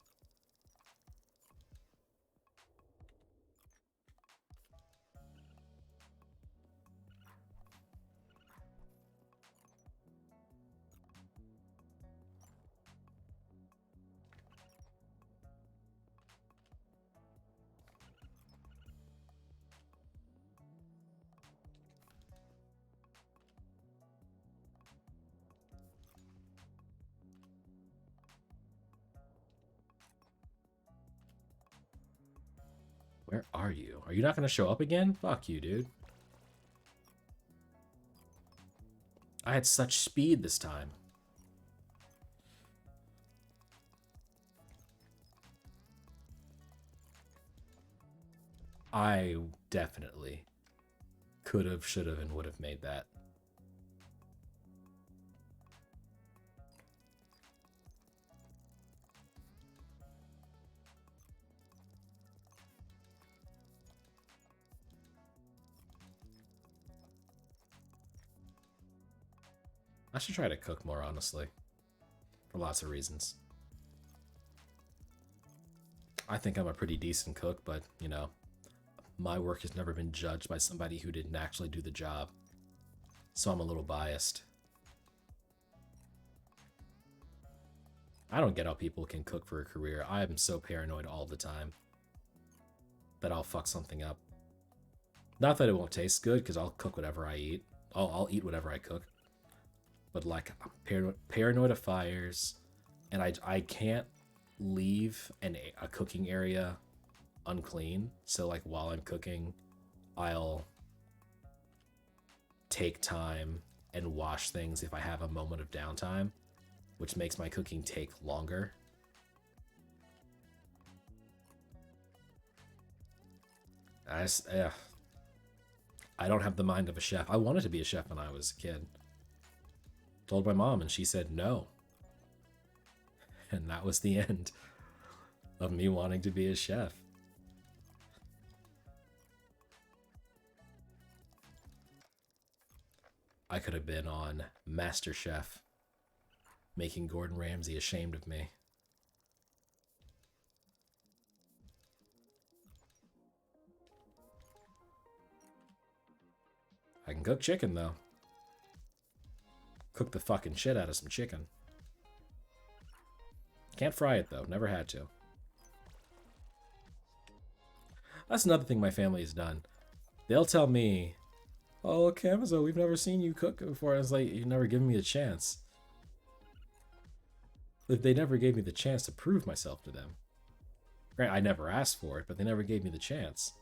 Where are you? Are you not going to show up again? Fuck you, dude. I had such speed this time. I definitely could have, should have, and would have made that. I should try to cook more, honestly, for lots of reasons. I think I'm a pretty decent cook, but, you know, my work has never been judged by somebody who didn't actually do the job. So I'm a little biased. I don't get how people can cook for a career. I am so paranoid all the time that I'll fuck something up. Not that it won't taste good, because I'll cook whatever I eat. I'll eat whatever I cook. But like, I'm paranoid of fires, and I can't leave a cooking area unclean. So like while I'm cooking, I'll take time and wash things if I have a moment of downtime, which makes my cooking take longer. I don't have the mind of a chef. I wanted to be a chef when I was a kid. Told my mom, and she said no. And that was the end of me wanting to be a chef. I could have been on MasterChef, making Gordon Ramsay ashamed of me. I can cook chicken, though. Cook the fucking shit out of some chicken. Can't fry it, though. Never had to. That's another thing my family has done. They'll tell me, oh, Camazo, we've never seen you cook before. I was like, you've never given me a chance. They never gave me the chance to prove myself to them. Right, I never asked for it, but they never gave me the chance.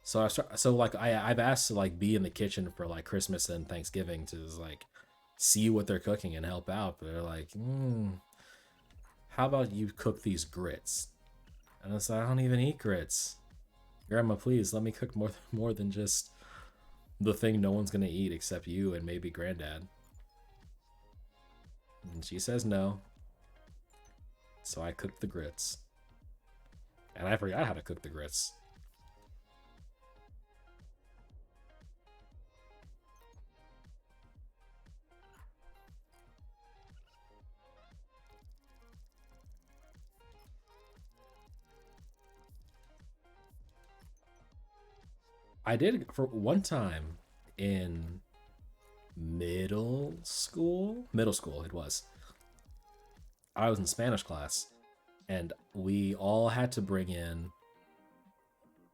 So I've asked to like be in the kitchen for like Christmas and Thanksgiving to just, like see what they're cooking and help out. But they're like, how about you cook these grits? And it's like, I don't even eat grits. Grandma, please let me cook more than just the thing no one's gonna eat except you and maybe Granddad. And she says no. So I cooked the grits. And I forgot how to cook the grits. I did for one time in middle school. Middle school, it was. I was in Spanish class, and we all had to bring in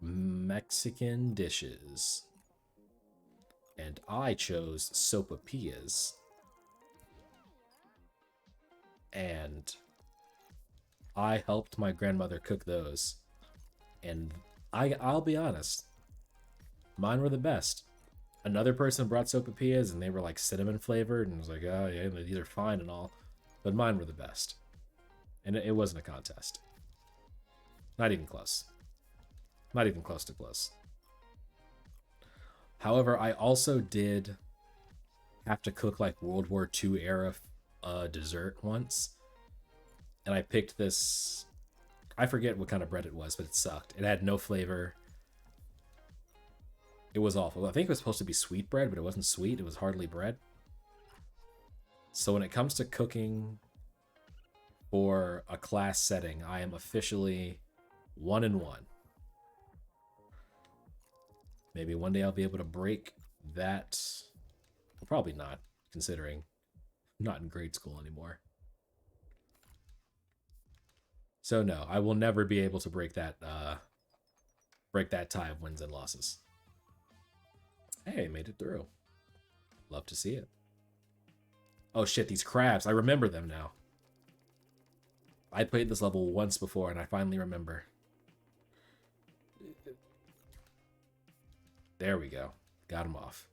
Mexican dishes. And I chose sopapillas. And I helped my grandmother cook those. And I'll be honest, mine were the best. Another person brought sopapillas and they were like cinnamon flavored, and I was like, oh yeah, these are fine and all, but mine were the best. And it wasn't a contest. Not even close. Not even close to close. However, I also did have to cook like World War II era dessert once. And I picked this, I forget what kind of bread it was, but it sucked. It had no flavor. It was awful. I think it was supposed to be sweet bread, but it wasn't sweet. It was hardly bread. So when it comes to cooking for a class setting, I am officially 1-1. Maybe one day I'll be able to break that. Well, probably not, considering I'm not in grade school anymore. So no, I will never be able to break that tie of wins and losses. Hey, made it through. Love to see it. Oh shit, these crabs. I remember them now. I played this level once before and I finally remember. There we go. Got him off.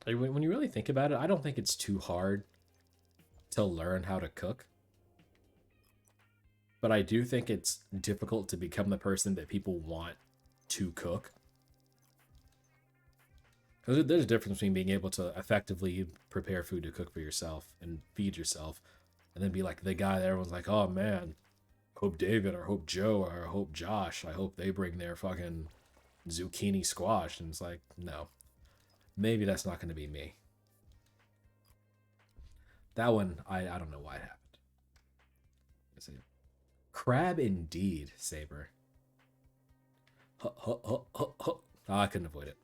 Like, when you really think about it, I don't think it's too hard to learn how to cook. But I do think it's difficult to become the person that people want to cook. Because there's a difference between being able to effectively prepare food to cook for yourself and feed yourself, and then be like the guy that everyone's like, oh man, hope David or hope Joe or hope Josh, I hope they bring their fucking zucchini squash. And it's like, no, maybe that's not going to be me. That one, I don't know why it happened. Crab indeed, Saber. Oh, I couldn't avoid it.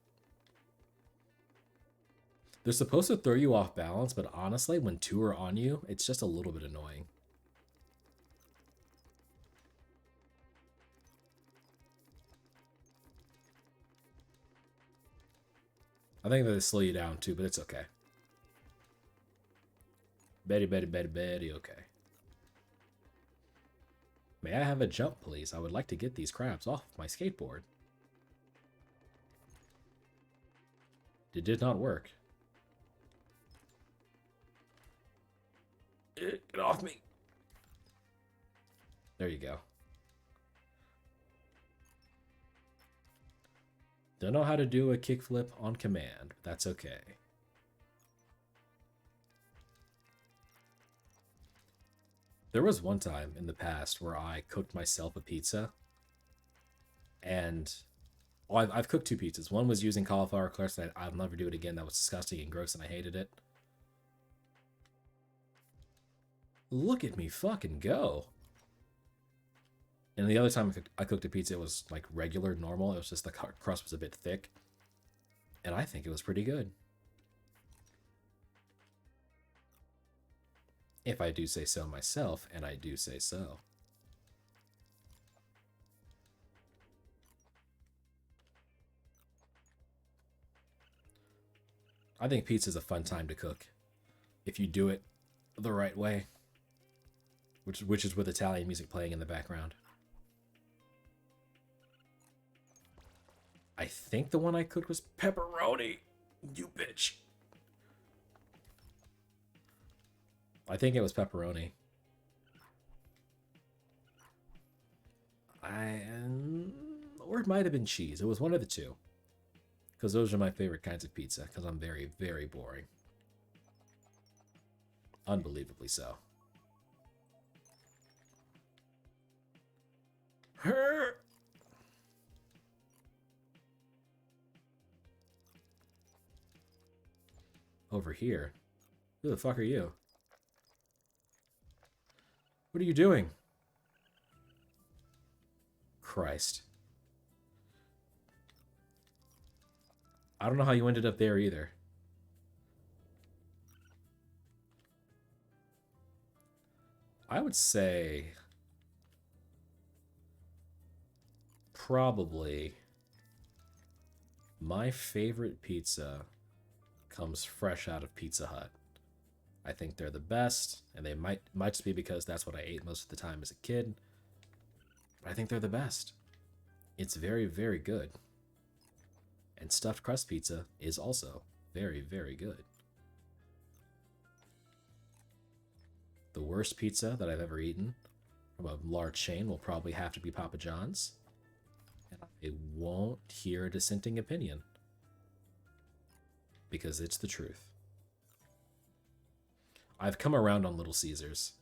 They're supposed to throw you off balance, but honestly, when two are on you, it's just a little bit annoying. I think they slow you down too, but it's okay. Betty, okay. May I have a jump, please? I would like to get these crabs off my skateboard. It did not work. Get off me. There you go. Don't know how to do a kickflip on command, but that's okay. There was one time in the past where I cooked myself a pizza, and well, I've cooked two pizzas. One was using cauliflower crust, and I'll never do it again. That was disgusting and gross, and I hated it. Look at me fucking go. And the other time I cooked a pizza, it was like regular, normal. It was just the crust was a bit thick. And I think it was pretty good. If I do say so myself, and I do say so. I think pizza is a fun time to cook if you do it the right way, which is with Italian music playing in the background. I think the one I cooked was pepperoni. You bitch. I think it was pepperoni. Or it might have been cheese. It was one of the two. Because those are my favorite kinds of pizza. Because I'm very, very boring. Unbelievably so. Her. Over here. Who the fuck are you? What are you doing? Christ. I don't know how you ended up there either. I would say probably my favorite pizza comes fresh out of Pizza Hut. I think they're the best, and they might just be because that's what I ate most of the time as a kid. But I think they're the best. It's very, very good. And stuffed crust pizza is also very, very good. The worst pizza that I've ever eaten from a large chain will probably have to be Papa John's. And I won't hear a dissenting opinion. Because it's the truth. I've come around on Little Caesars.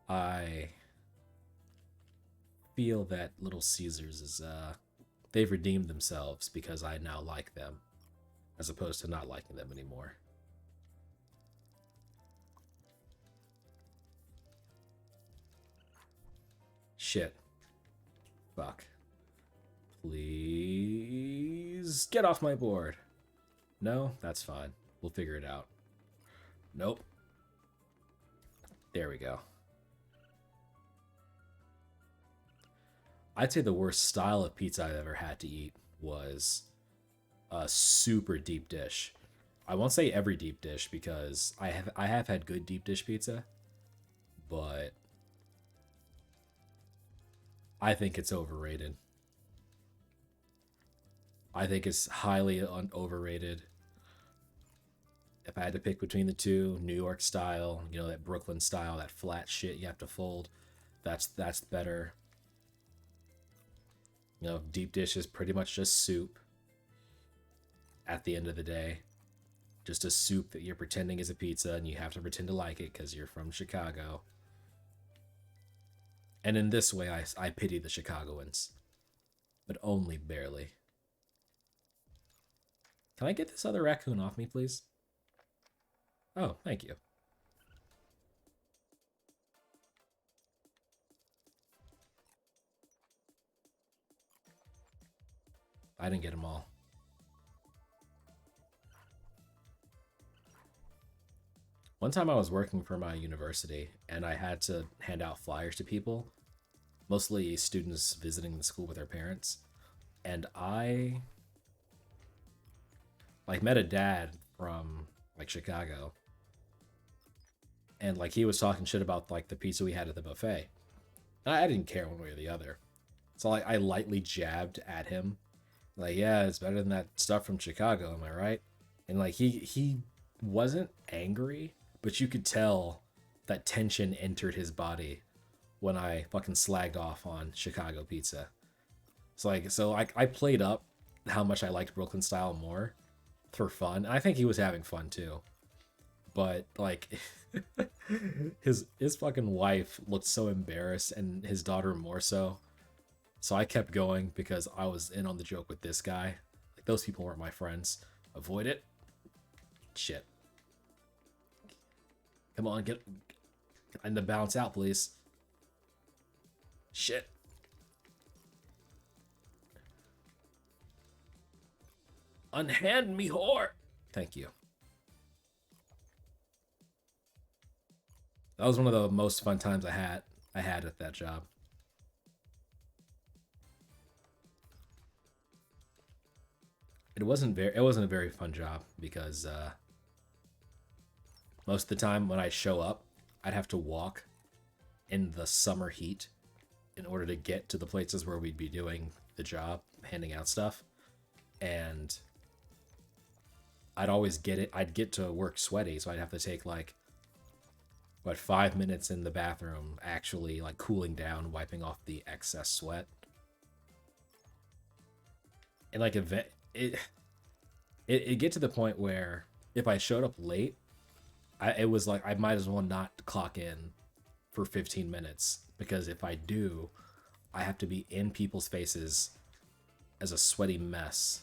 I feel that Little Caesars is, they've redeemed themselves because I now like them, as opposed to not liking them anymore. Shit. Fuck. Please get off my board. No, that's fine. We'll figure it out. Nope. There we go. I'd say the worst style of pizza I've ever had to eat was a super deep dish. I won't say every deep dish because I have had good deep dish pizza, but I think it's overrated. I think it's highly overrated. If I had to pick between the two, New York style, you know, that Brooklyn style, that flat shit you have to fold, that's better. You know, deep dish is pretty much just soup at the end of the day. Just a soup that you're pretending is a pizza and you have to pretend to like it because you're from Chicago. And in this way, I pity the Chicagoans, but only barely. Can I get this other raccoon off me, please? Oh, thank you. I didn't get them all. One time I was working for my university and I had to hand out flyers to people, mostly students visiting the school with their parents. And I like met a dad from like Chicago, and like he was talking shit about like the pizza we had at the buffet. And I didn't care one way or the other. So like I lightly jabbed at him. Like, yeah, it's better than that stuff from Chicago, am I right? And like he wasn't angry, but you could tell that tension entered his body when I fucking slagged off on Chicago pizza. So I played up how much I liked Brooklyn style more for fun. And I think he was having fun too. But like his fucking wife looked so embarrassed and his daughter more so. So I kept going because I was in on the joke with this guy. Like those people weren't my friends. Avoid it. Shit. Come on, get and the bounce out, please. Shit. Unhand me, whore. Thank you. That was one of the most fun times I had at that job. It wasn't a very fun job because most of the time when I show up, I'd have to walk in the summer heat in order to get to the places where we'd be doing the job, handing out stuff. And I'd always get it. I'd get to work sweaty, so I'd have to take like what 5 minutes in the bathroom, actually like cooling down, wiping off the excess sweat. And like it get to the point where if I showed up late, it was like I might as well not clock in for 15 minutes because if I do, I have to be in people's faces as a sweaty mess.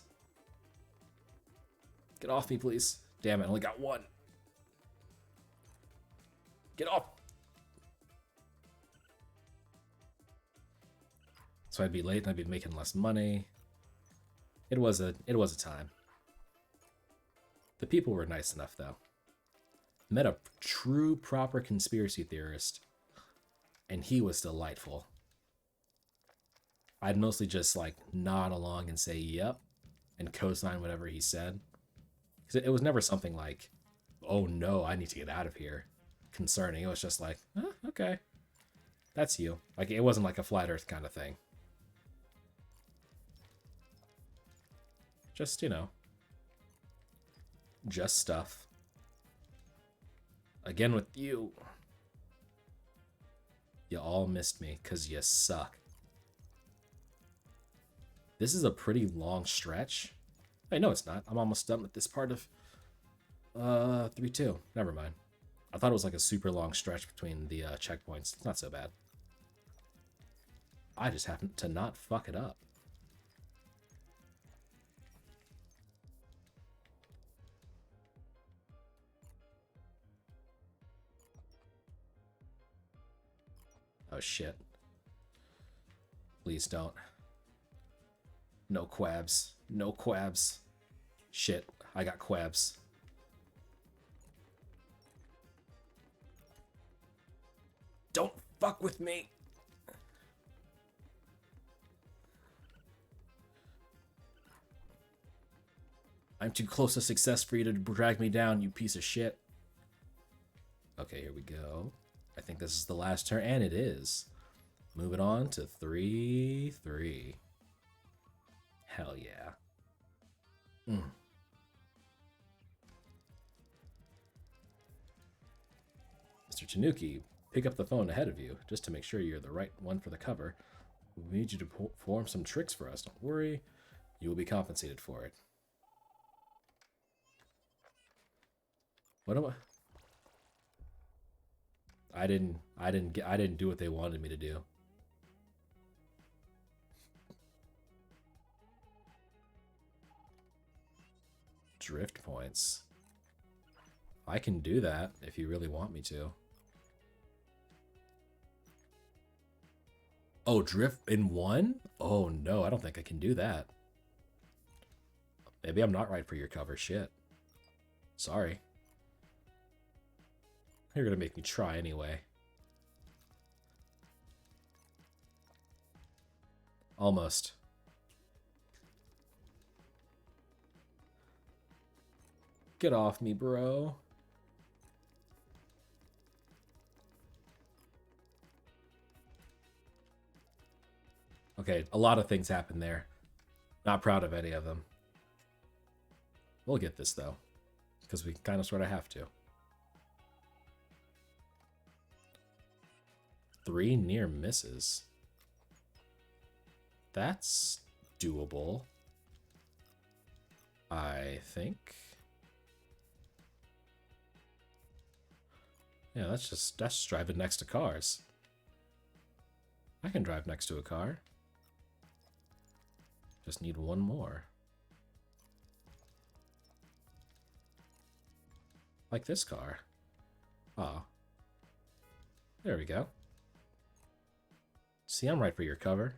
Get off me, please. Damn it, I only got one. Get off. So I'd be late and I'd be making less money. It was a time. The people were nice enough though. Met a true proper conspiracy theorist and he was delightful. I'd mostly just like nod along and say yep and co-sign whatever he said. Because it was never something like, oh no, I need to get out of here concerning. It was just like, oh, okay, that's you. Like it wasn't like a flat earth kind of thing. Just, you know, just stuff. Again with you. You all missed me because you suck. This is a pretty long stretch. Hey, no, it's not. I'm almost done with this part of 3-2. Never mind. I thought it was like a super long stretch between the checkpoints. It's not so bad. I just happened to not fuck it up. Oh shit. Please don't. No quabs. No quabs. Shit, I got quabs. Don't fuck with me. I'm too close to success for you to drag me down, you piece of shit. Okay, here we go. I think this is the last turn, and it is. Moving on to 3-3. Hell yeah. Tanuki pick up the phone ahead of you, just to make sure you're the right one for the cover. We need you to perform some tricks for us. Don't worry, you will be compensated for it. What am I didn't do what they wanted me to do. Drift points. I can do that if you really want me to. Oh, drift in one? Oh no, I don't think I can do that. Maybe I'm not right for your cover. Shit. Sorry. You're gonna make me try anyway. Almost. Get off me, bro. Okay, a lot of things happened there. Not proud of any of them. We'll get this, though. Because we kind of sort of have to. 3 near misses. That's doable. I think. Yeah, that's just driving next to cars. I can drive next to a car. Just need one more. Like this car. Ah. There we go. See, I'm right for your cover.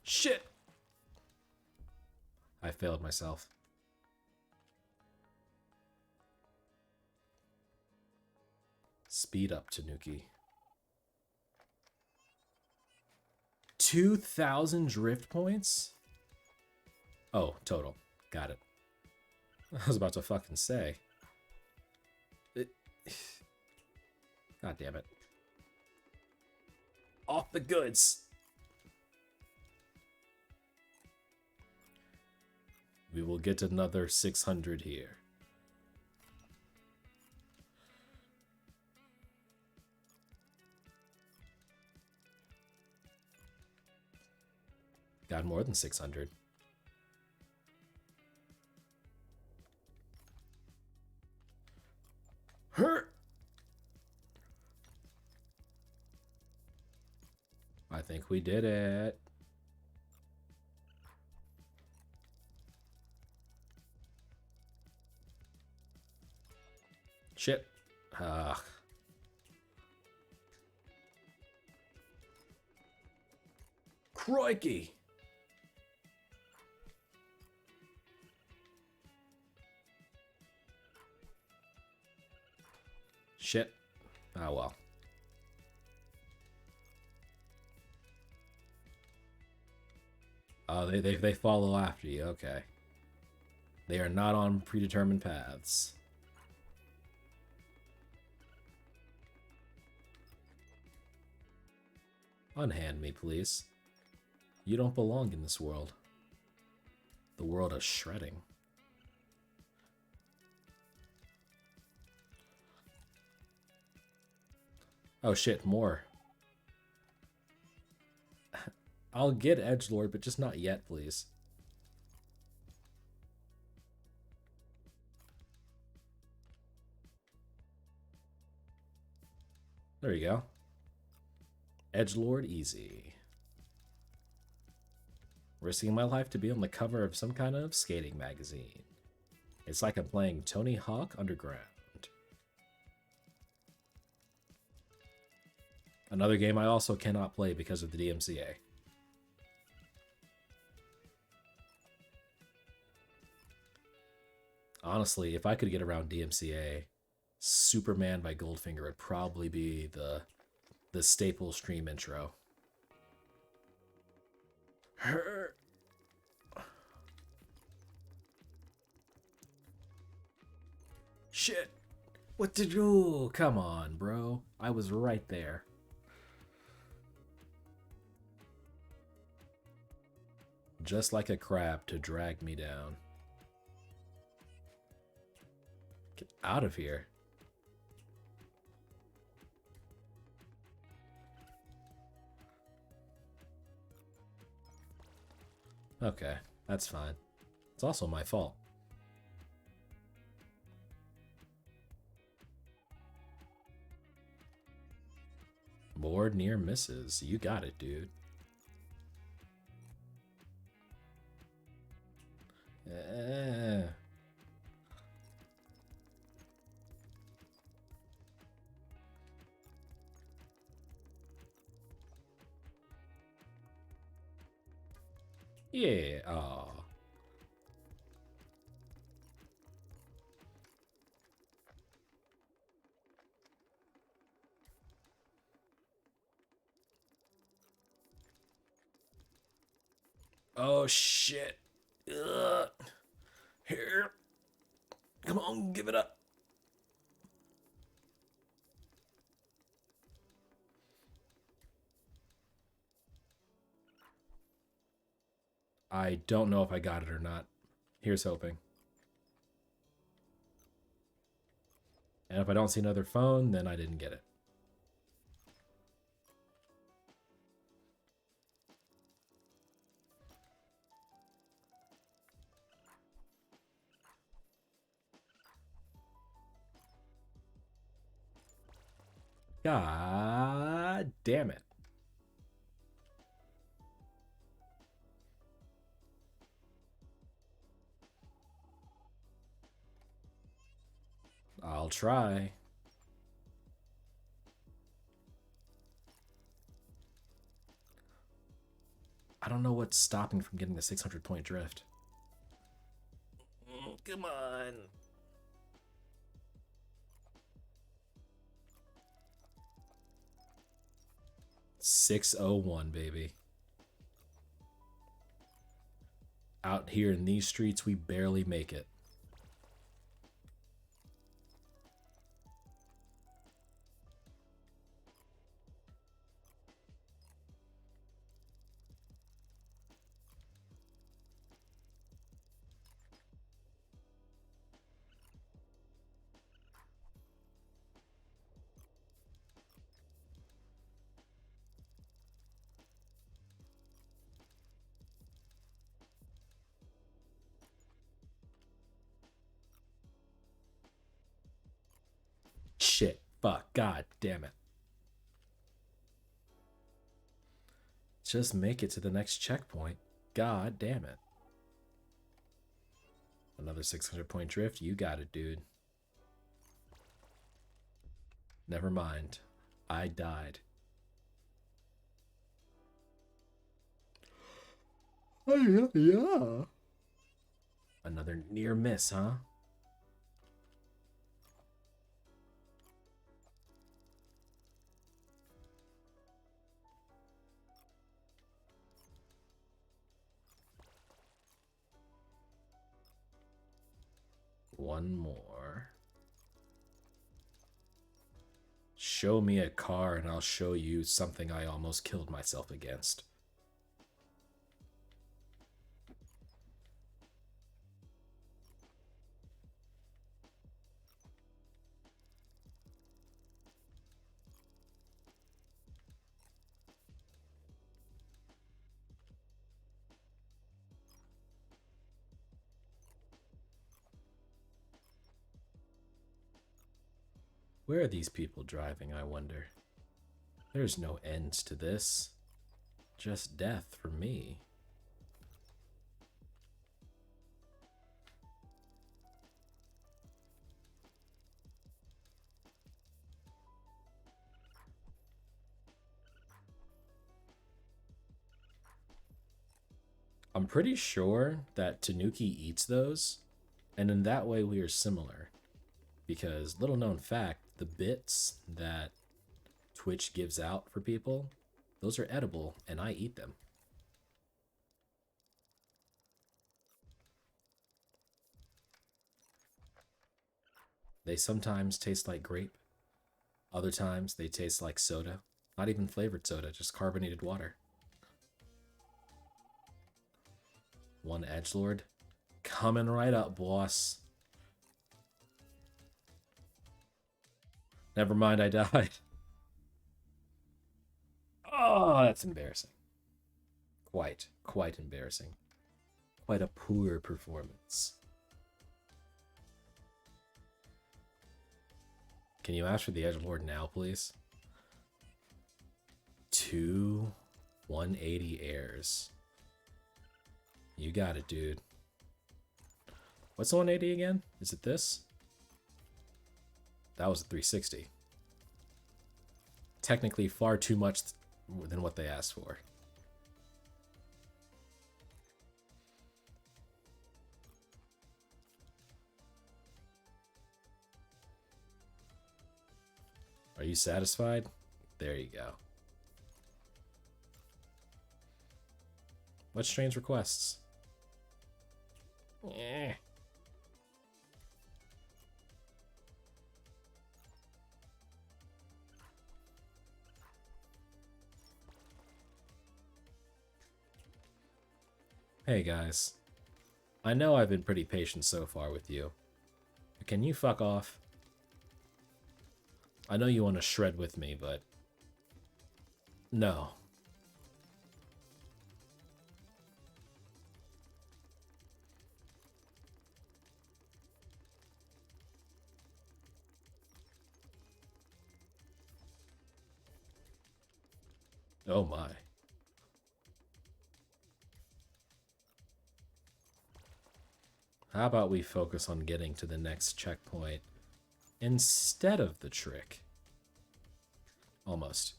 Shit! I failed myself. Speed up, Tanuki. 2,000 drift points? Oh, total. Got it. I was about to fucking say. God damn it. Off the goods! We will get another 600 here. Got more than 600. Hurt! I think we did it. Shit. Ugh. Crikey! Shit. Oh well. Oh, they follow after you. Okay. They are not on predetermined paths. Unhand me, please. You don't belong in this world. The world of shredding. Oh shit, more. I'll get edgelord, but just not yet, please. There you go. Edgelord easy. Risking my life to be on the cover of some kind of skating magazine. It's like I'm playing Tony Hawk Underground. Another game I also cannot play because of the DMCA. Honestly, if I could get around DMCA, Superman by Goldfinger would probably be the staple stream intro. Shit. What did you... Come on, bro. I was right there. Just like a crab to drag me down. Get out of here. Okay, that's fine. It's also my fault. More near misses. You got it, dude. Yeah. Aw. Oh shit. Ugh. Here. Come on, give it up. I don't know if I got it or not. Here's hoping. And if I don't see another phone, then I didn't get it. God damn it. I'll try. I don't know what's stopping from getting the 600 point drift. Come on. 601, baby. Out here in these streets, we barely make it. Shit. Fuck. God damn it. Just make it to the next checkpoint. God damn it. Another 600 point drift. You got it, dude. Never mind. I died. Oh, yeah. Another near miss, huh? One more. Show me a car and I'll show you something I almost killed myself against. Where are these people driving, I wonder? There's no end to this. Just death for me. I'm pretty sure that Tanuki eats those, and in that way we are similar. Because, little known fact, the bits that Twitch gives out for people, those are edible, and I eat them. They sometimes taste like grape. Other times they taste like soda. Not even flavored soda, just carbonated water. One edgelord. Coming right up, boss. Never mind, I died. Oh, that's embarrassing. Quite embarrassing. Quite a poor performance. Can you ask for the edgelord now, please? 2 180 airs. You got it, dude. What's the 180 again? Is it this? That was a 360. Technically far too much than what they asked for. Are you satisfied? There you go. What strange requests? Eh. Hey guys. I know I've been pretty patient so far with you. But can you fuck off? I know you want to shred with me, but... No. Oh my. How about we focus on getting to the next checkpoint instead of the trick? Almost.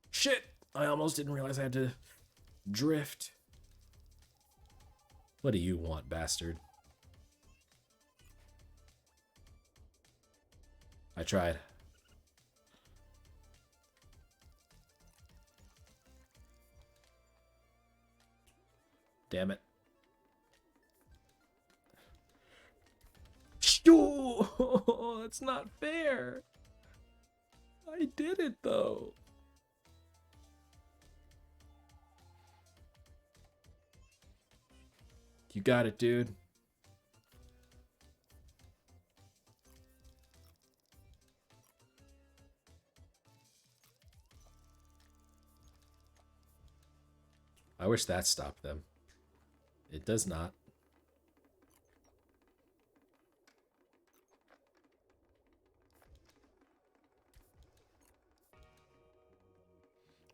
Shit! I almost didn't realize I had to drift. What do you want, bastard? I tried. Damn it. Oh, that's not fair. I did it, though. You got it, dude. I wish that stopped them. It does not.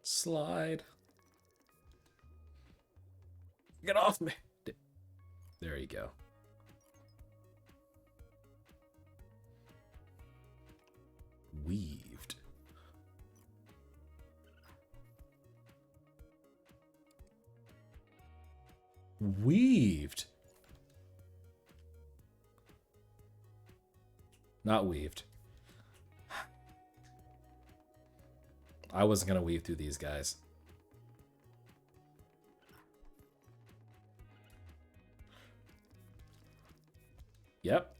Slide. Get off me. There you go. Weaved. Weaved. Not weaved. I wasn't gonna weave through these guys. Yep.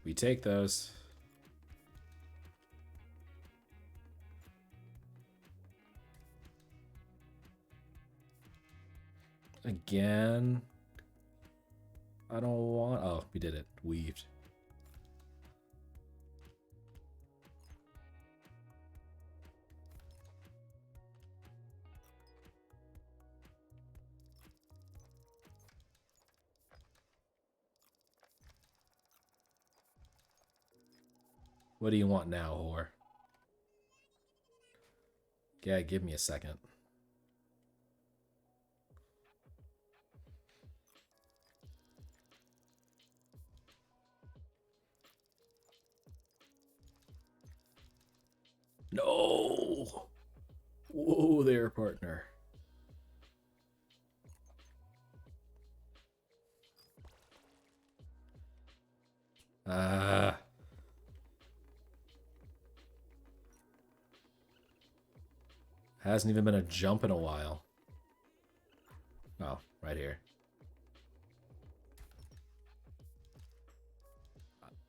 We take those. Again. I don't want... Oh, we did it. Weaved. What do you want now, whore? Yeah, give me a second. No! Whoa there, partner. Hasn't even been a jump in a while. Oh, right here.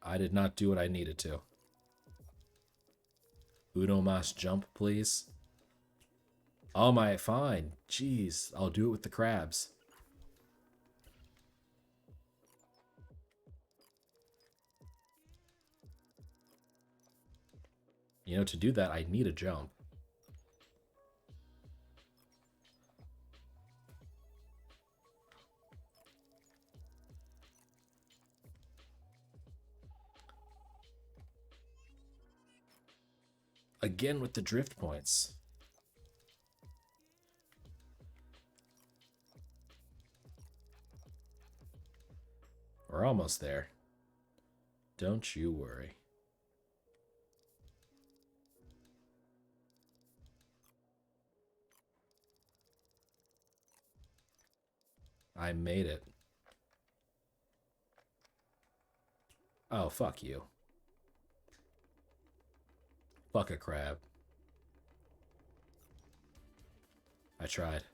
I did not do what I needed to. Uno mas jump, please. Oh my, fine. Jeez, I'll do it with the crabs. You know, to do that, I need a jump. Again with the drift points. We're almost there. Don't you worry. I made it. Oh, fuck you. Fuck a crab. I tried.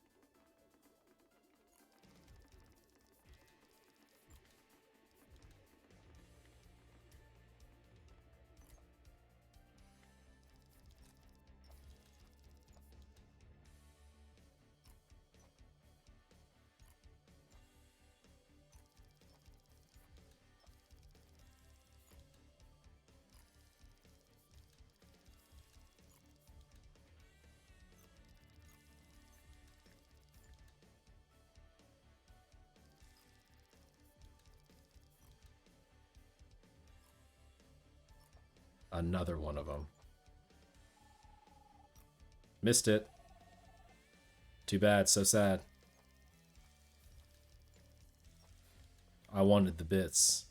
Another one of them. Missed it. Too bad, so sad. I wanted the bits.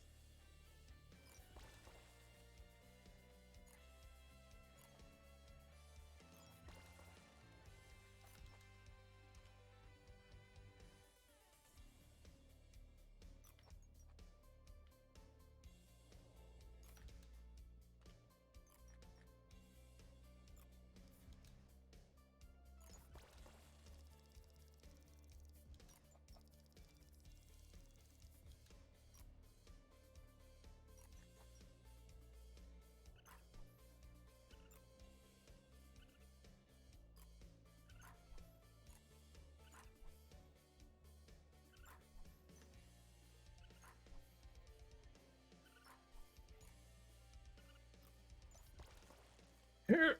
Here.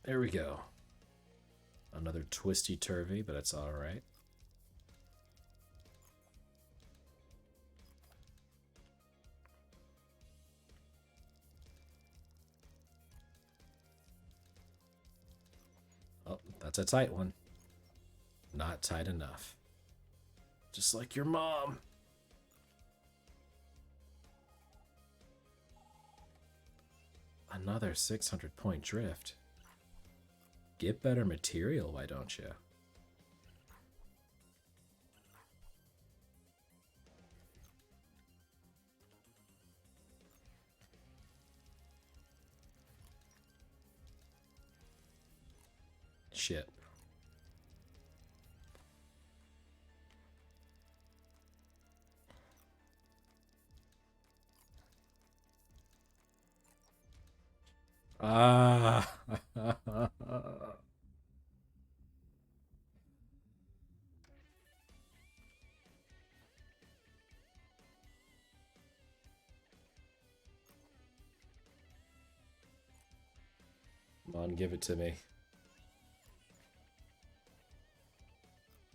There we go. Another twisty-turvy, but it's alright. Oh, that's a tight one. Not tight enough. Just like your mom. Another 600-point drift. Get better material, why don't you? Shit. Ah. Come on, give it to me.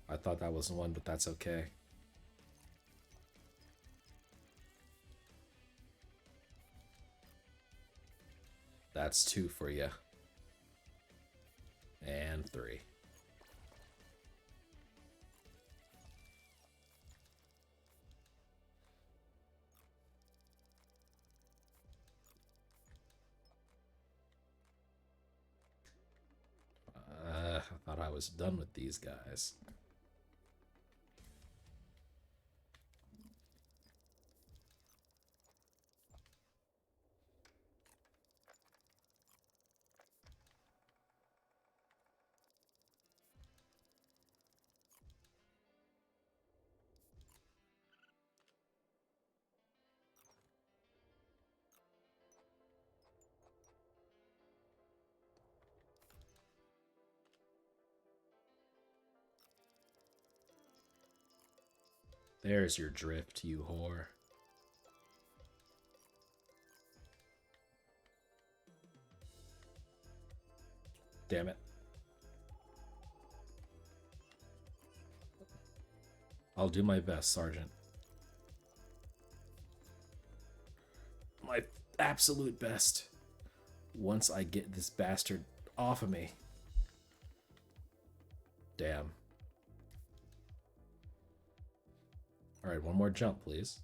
I thought that was one, but that's okay. That's 2 for you. And 3. I thought I was done with these guys. There's your drift, you whore. Damn it. I'll do my best, Sergeant. My absolute best. Once I get this bastard off of me. Damn. Alright, one more jump, please.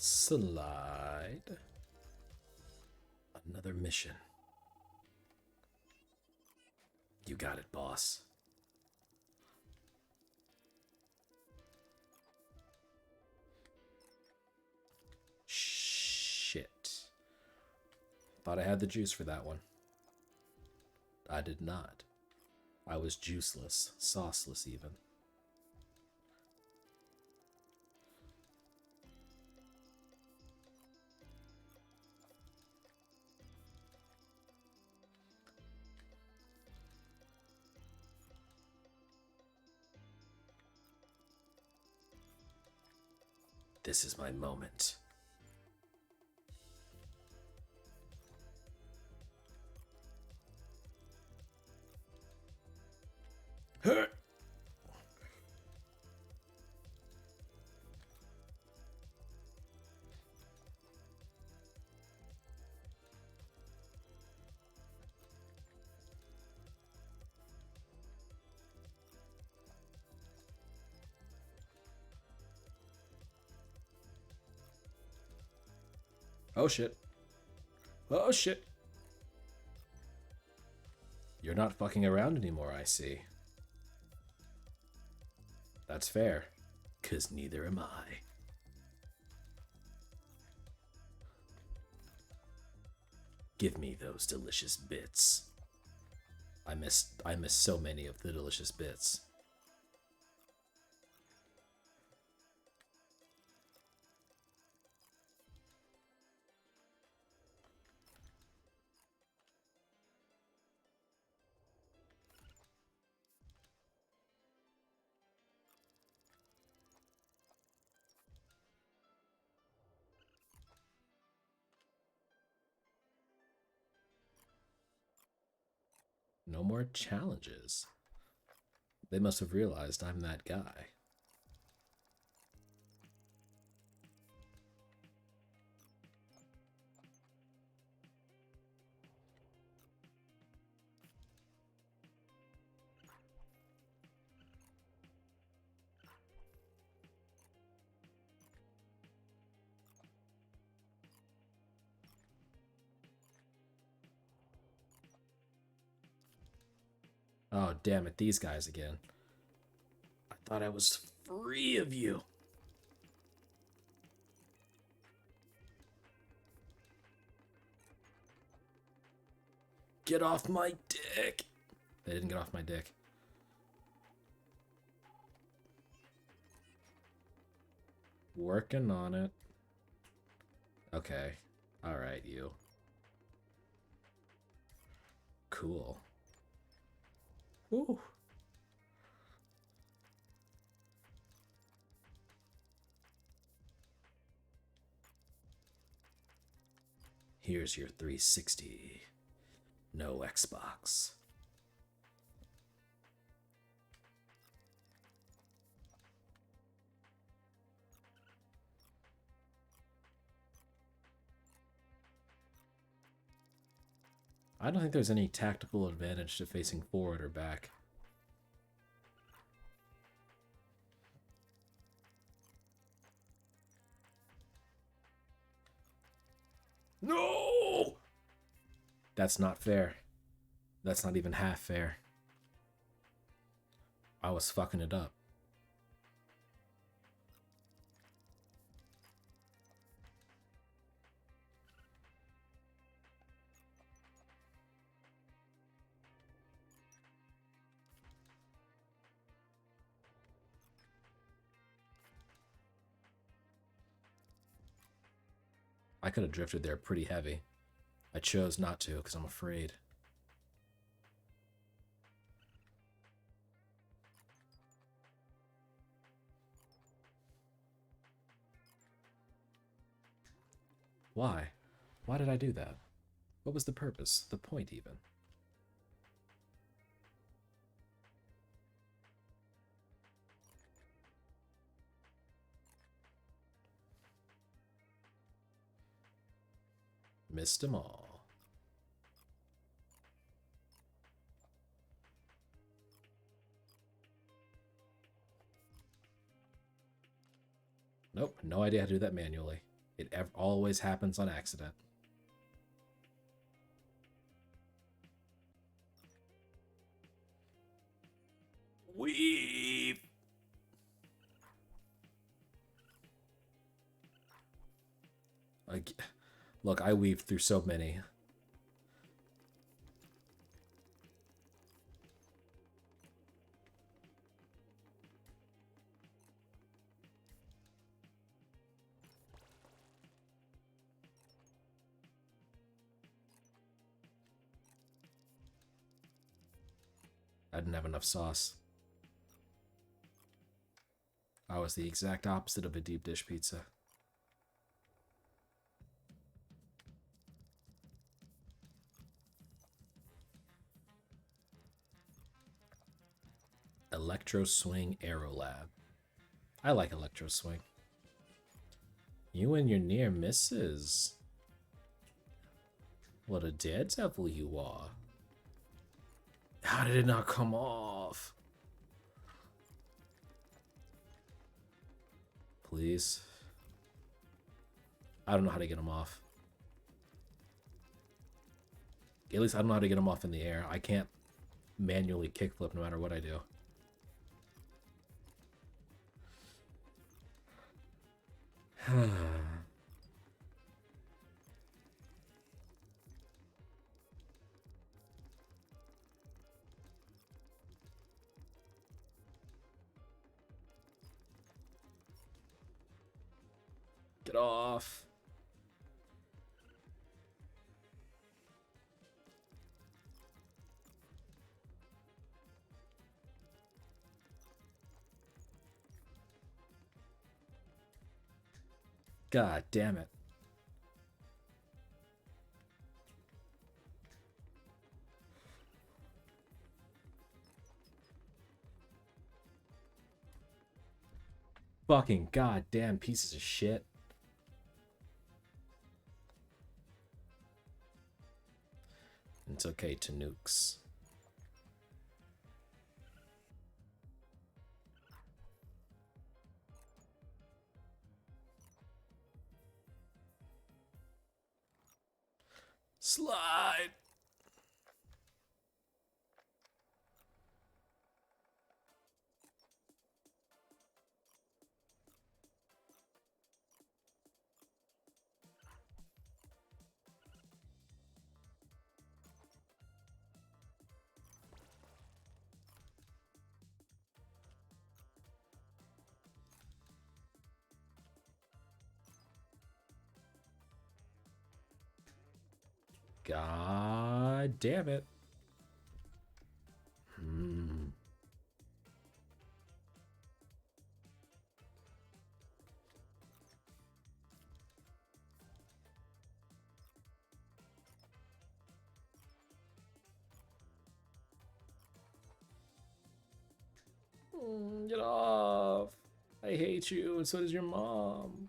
Slide. Another mission. You got it, boss. Shit. Thought I had the juice for that one. I did not. I was juiceless, sauceless even. This is my moment. Oh shit. Oh shit. You're not fucking around anymore, I see. That's fair, 'cause neither am I. Give me those delicious bits. I miss so many of the delicious bits. No more challenges. They must have realized I'm that guy. Oh, damn it, these guys again. I thought I was free of you. Get off my dick. They didn't get off my dick. Working on it. Okay. Alright, you. Cool. Woo. Here's your 360. No Xbox. I don't think there's any tactical advantage to facing forward or back. No! That's not fair. That's not even half fair. I was fucking it up. I could have drifted there pretty heavy. I chose not to because I'm afraid. Why? Why did I do that? What was the purpose? The point, even? Missed them all. Nope, no idea how to do that manually. It always happens on accident. Weave! Look, I weaved through so many. I didn't have enough sauce. I was the exact opposite of a deep dish pizza. Electro Swing Aero Lab. I like Electro Swing. You and your near misses. What a daredevil you are. How did it not come off? Please. I don't know how to get them off. At least I don't know how to get them off in the air. I can't manually kickflip no matter what I do. Get off. God damn it. Fucking goddamn pieces of shit. It's okay, Tanukes. Slide! God damn it. Get off. I hate you, and so does your mom.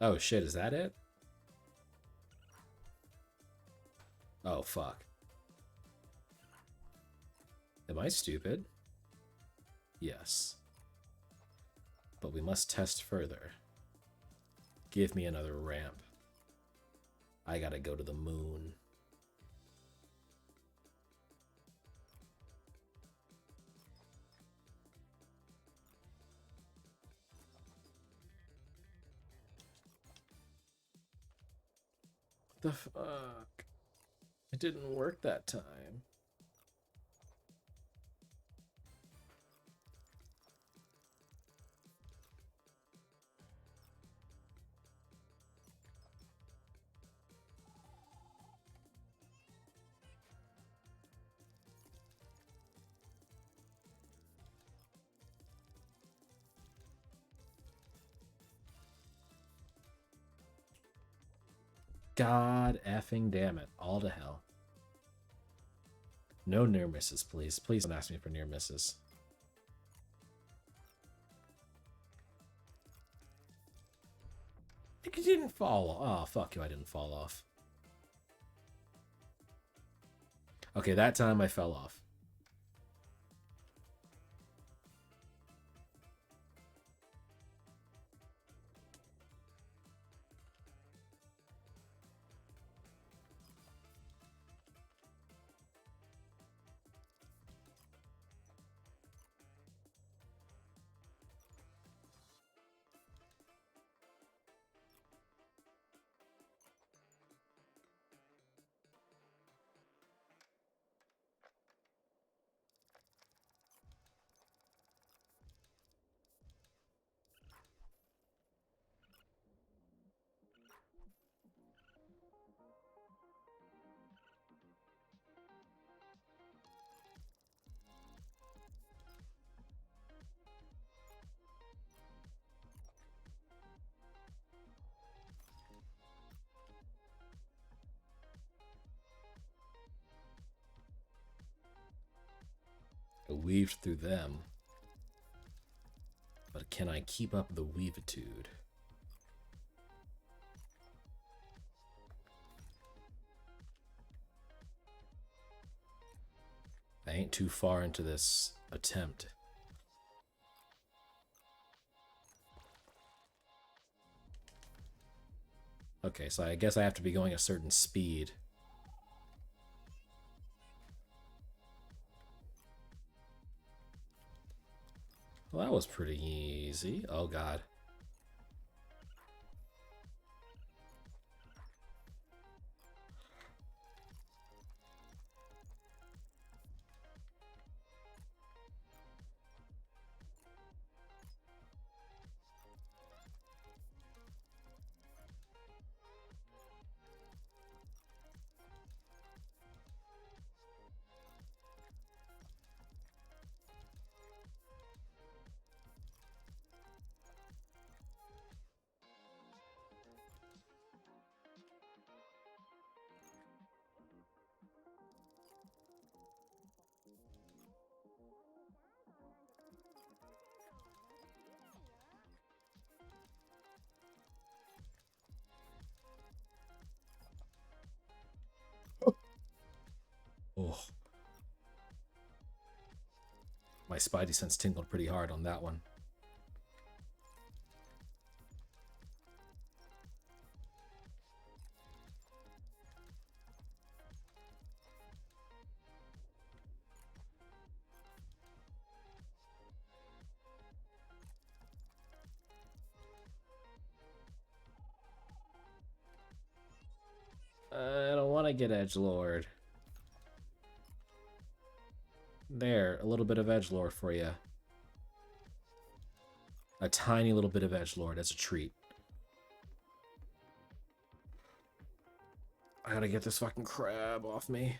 Oh shit, is that it? Oh fuck. Am I stupid? Yes. But we must test further. Give me another ramp. I gotta go to the moon. What the fuck? It didn't work that time. God effing damn it. All to hell. No near misses, please. Please don't ask me for near misses. You didn't fall. Oh, fuck you. I didn't fall off. Okay, that time I fell off. I weaved through them. But can I keep up the weavitude? I ain't too far into this attempt. Okay, so I guess I have to be going a certain speed. Well, that was pretty easy. Oh, God. Oh. My spidey sense tingled pretty hard on that one. I don't want to get edgelord. There, a little bit of edgelord for you. A tiny little bit of edgelord as a treat. I gotta get this fucking crab off me.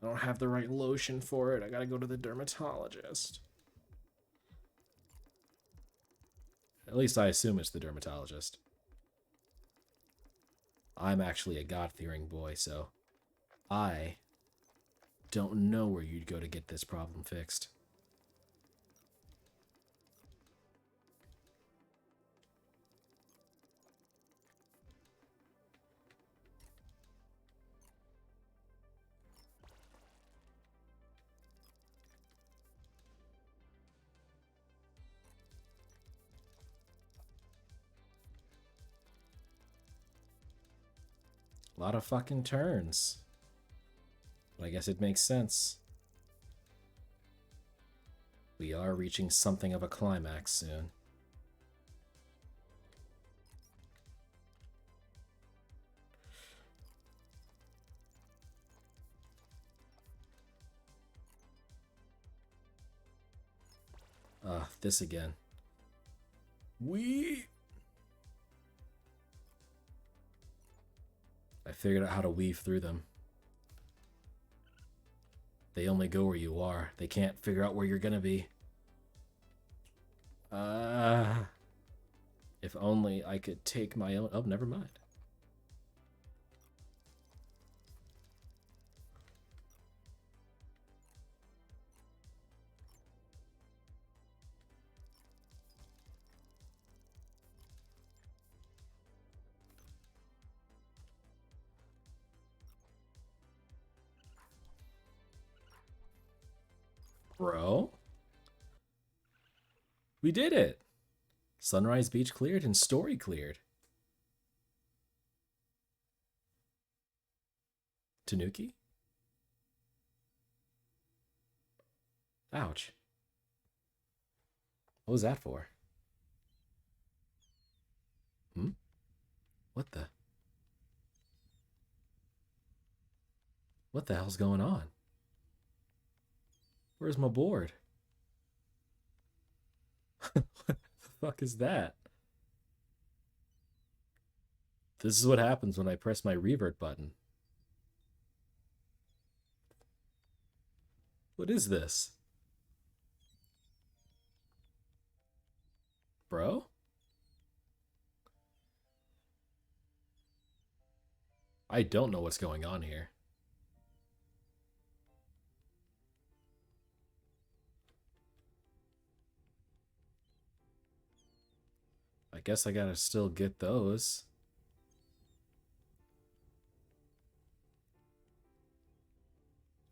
I don't have the right lotion for it. I gotta go to the dermatologist. At least I assume it's the dermatologist. I'm actually a God-fearing boy, so I don't know where you'd go to get this problem fixed. A lot of fucking turns. But I guess it makes sense. We are reaching something of a climax soon. This again. I figured out how to weave through them. They only go where you are. They can't figure out where you're gonna be. If only I could take my own... Oh, never mind. Bro? We did it! Sunrise Beach cleared and Story cleared. Tanuki? Ouch. What was that for? Hmm? What the? What the hell's going on? Where's my board? What the fuck is that? This is what happens when I press my revert button. What is this? Bro? I don't know what's going on here. I guess I gotta still get those.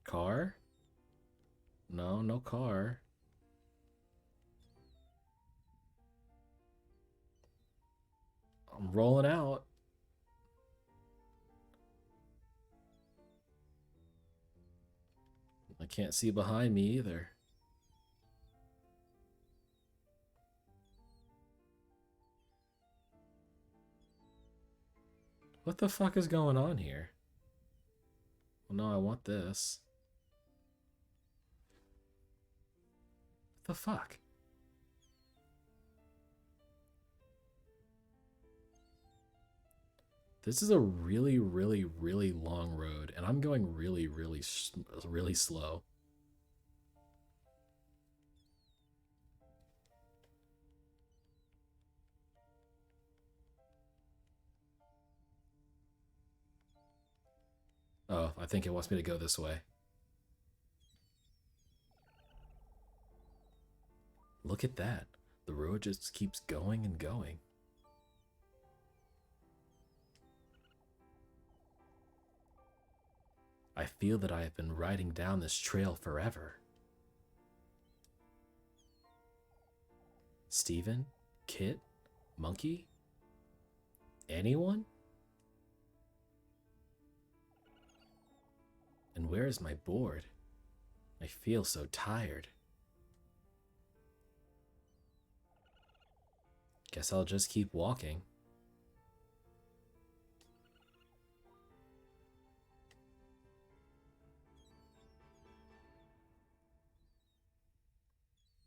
Car? No, no car. I'm rolling out. I can't see behind me either. What the fuck is going on here? Well, no, I want this. What the fuck? This is a really, really, really long road, and I'm going really, really, really slow. Oh, I think it wants me to go this way. Look at that. The road just keeps going and going. I feel that I have been riding down this trail forever. Steven? Kit? Monkey? Anyone? And where is my board? I feel so tired. Guess I'll just keep walking.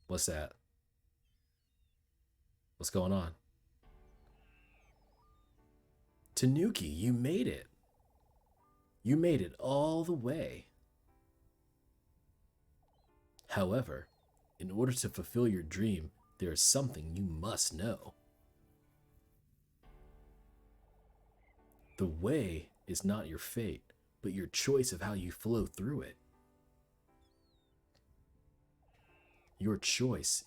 What's that? What's going on? Tanuki, you made it. You made it all the way. However, in order to fulfill your dream, there is something you must know. The way is not your fate, but your choice of how you flow through it. Your choice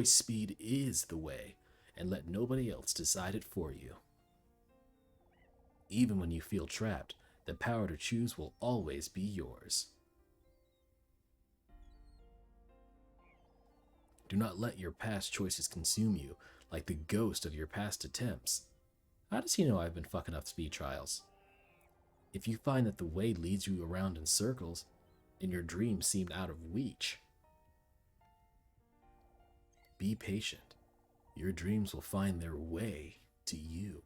speed is the way, and let nobody else decide it for you. Even when you feel trapped, the power to choose will always be yours. Do not let your past choices consume you like the ghost of your past attempts. How does he know I've been fucking up speed trials? If you find that the way leads you around in circles, and your dreams seem out of reach, be patient. Your dreams will find their way to you.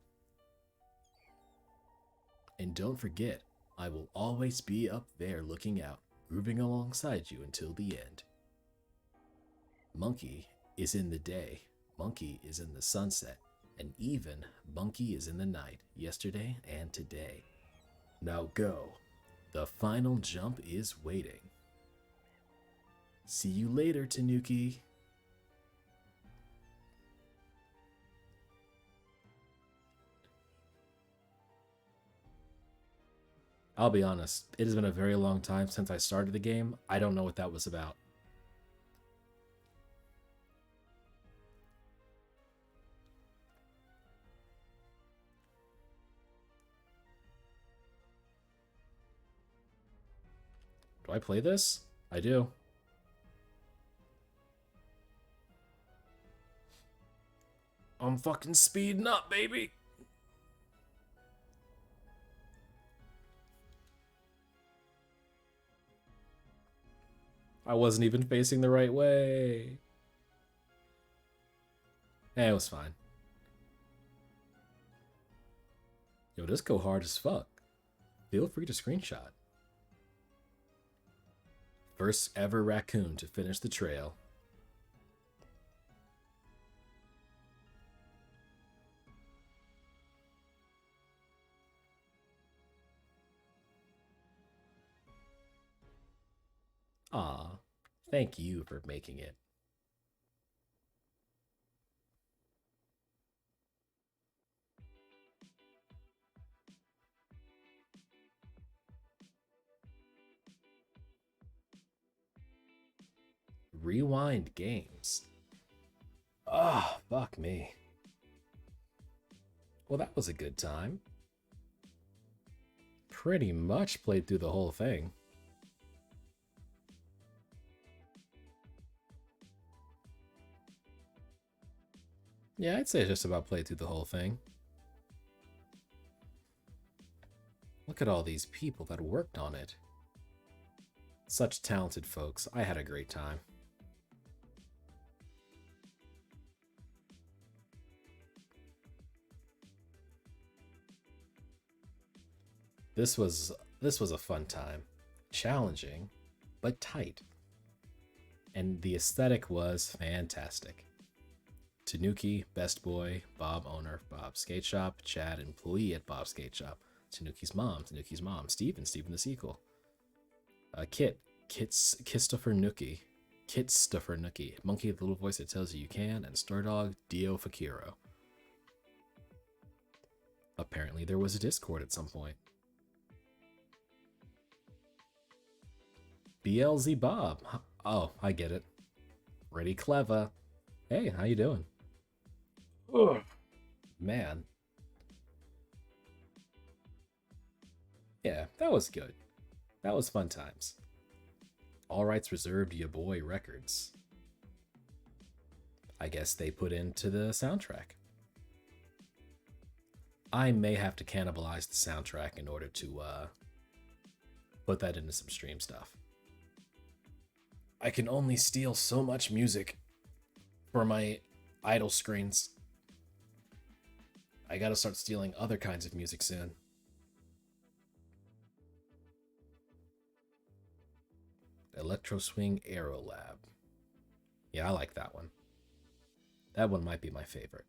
And don't forget, I will always be up there looking out, grooving alongside you until the end. Monkey is in the day, Monkey is in the sunset, and even Monkey is in the night, yesterday and today. Now go. The final jump is waiting. See you later, Tanuki. I'll be honest, it has been a very long time since I started the game. I don't know what that was about. Do I play this? I do. I'm fucking speeding up, baby. I wasn't even facing the right way. It was fine. Yo, this go hard as fuck. Feel free to screenshot. First ever raccoon to finish the trail. Aw, thank you for making it. Rewind games. Ah, fuck me. Well, that was a good time. Pretty much played through the whole thing. Yeah, I'd say just about played through the whole thing. Look at all these people that worked on it. Such talented folks. I had a great time. This was a fun time. Challenging, but tight. And the aesthetic was fantastic. Tanuki, best boy, Bob, owner of Bob's Skate Shop, Chad, employee at Bob's Skate Shop, Tanuki's mom, Steven the sequel, Kitstuffer Nookie, Monkey the little voice that tells you can, and Star Dog, Dio Fakiro. Apparently there was a Discord at some point. BLZ Bob. Oh, I get it. Pretty clever. Hey, how you doing? Ugh. Man. Yeah, that was good. That was fun times. All rights reserved, ya boy records. I guess they put into the soundtrack. I may have to cannibalize the soundtrack in order to put that into some stream stuff. I can only steal so much music for my idle screens. I gotta start stealing other kinds of music soon. Electro Swing Aero Lab. Yeah, I like that one. That one might be my favorite.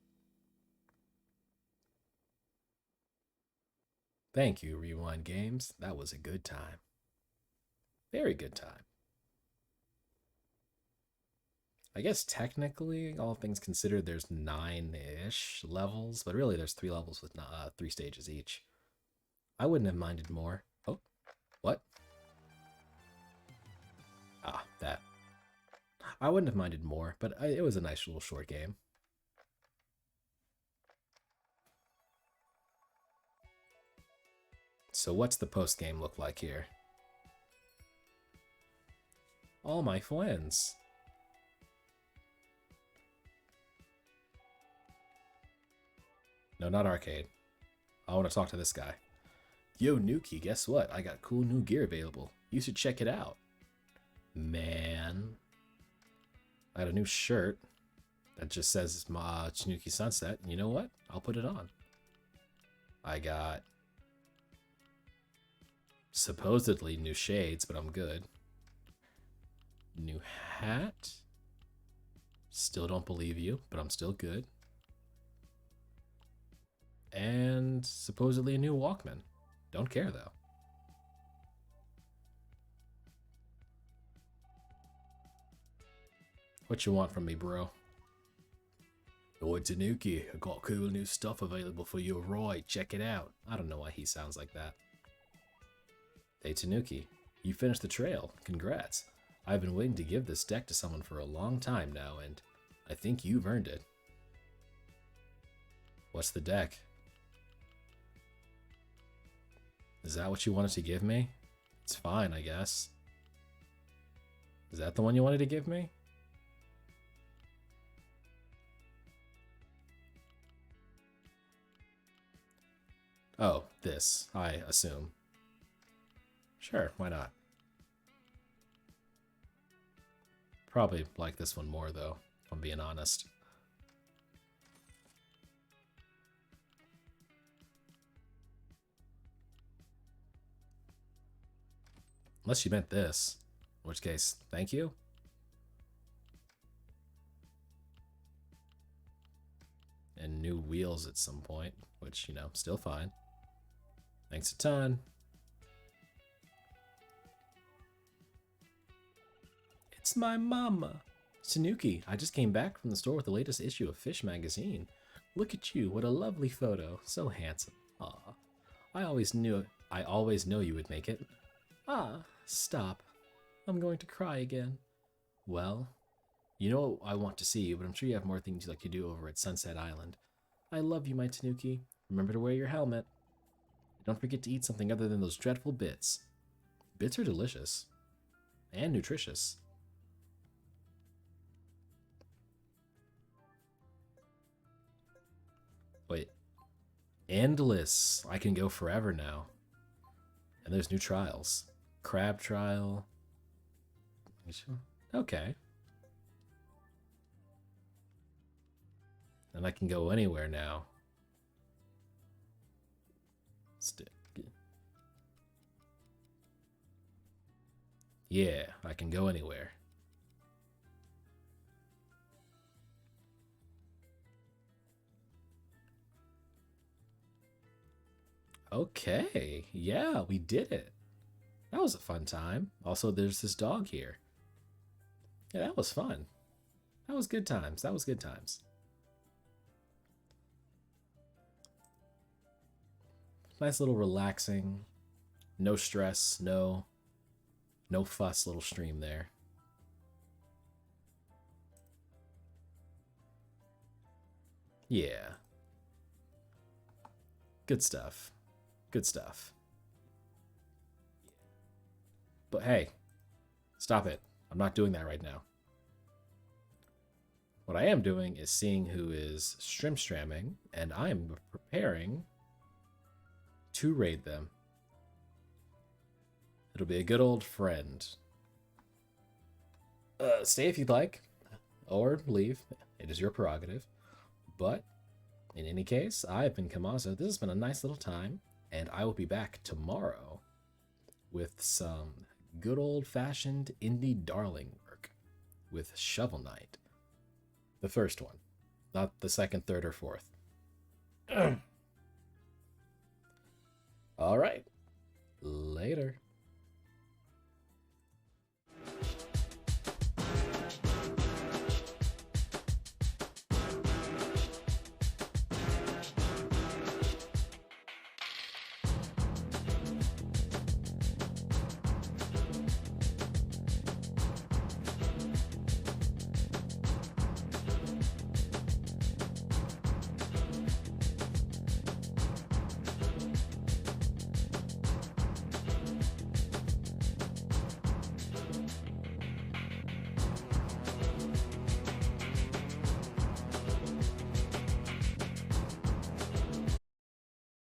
Thank you, Rewind Games. That was a good time. Very good time. I guess technically, all things considered, there's 9-ish levels, but really there's 3 levels with 3 stages each. I wouldn't have minded more. Oh, what? Ah, that. I wouldn't have minded more, but it was a nice little short game. So what's the post-game look like here? All my friends. No, not arcade. I want to talk to this guy. Yo, Nuki, guess what? I got cool new gear available. You should check it out. Man. I got a new shirt that just says Tanuki Sunset. You know what? I'll put it on. I got supposedly new shades, but I'm good. New hat. Still don't believe you, but I'm still good. And supposedly a new Walkman. Don't care though. What you want from me, bro? Oi, Tanuki, I got cool new stuff available for you, right? Check it out. I don't know why he sounds like that. Hey, Tanuki, you finished the trail. Congrats. I've been waiting to give this deck to someone for a long time now, and I think you've earned it. What's the deck? Is that what you wanted to give me? It's fine, I guess. Is that the one you wanted to give me? Oh, this, I assume. Sure, why not? Probably like this one more, though, if I'm being honest. Unless you meant this. In which case, thank you. And new wheels at some point, which, you know, still fine. Thanks a ton. It's my mama. Tanuki, I just came back from the store with the latest issue of Fish magazine. Look at you, what a lovely photo. So handsome. Aw. I always know you would make it. Ah, stop. I'm going to cry again. Well, you know I want to see you, but I'm sure you have more things you'd like to do over at Sunset Island. I love you, my Tanuki. Remember to wear your helmet. Don't forget to eat something other than those dreadful bits. Bits are delicious. And nutritious. Wait. Endless. I can go forever now. And there's new trials. Crab trial. Okay. And I can go anywhere now. Yeah, I can go anywhere. Okay, yeah, we did it. That was a fun time. Also, there's this dog here. Yeah, that was fun. That was good times. That was good times. Nice little relaxing, no stress, no fuss little stream there. Yeah. Good stuff. Good stuff. But hey, stop it. I'm not doing that right now. What I am doing is seeing who is streaming, and I'm preparing to raid them. It'll be a good old friend. Stay if you'd like, or leave. It is your prerogative. But in any case, I've been Camazo. This has been a nice little time, and I will be back tomorrow with some good old-fashioned indie darling work with Shovel Knight. The first one, not the second, third, or fourth. All right. Later.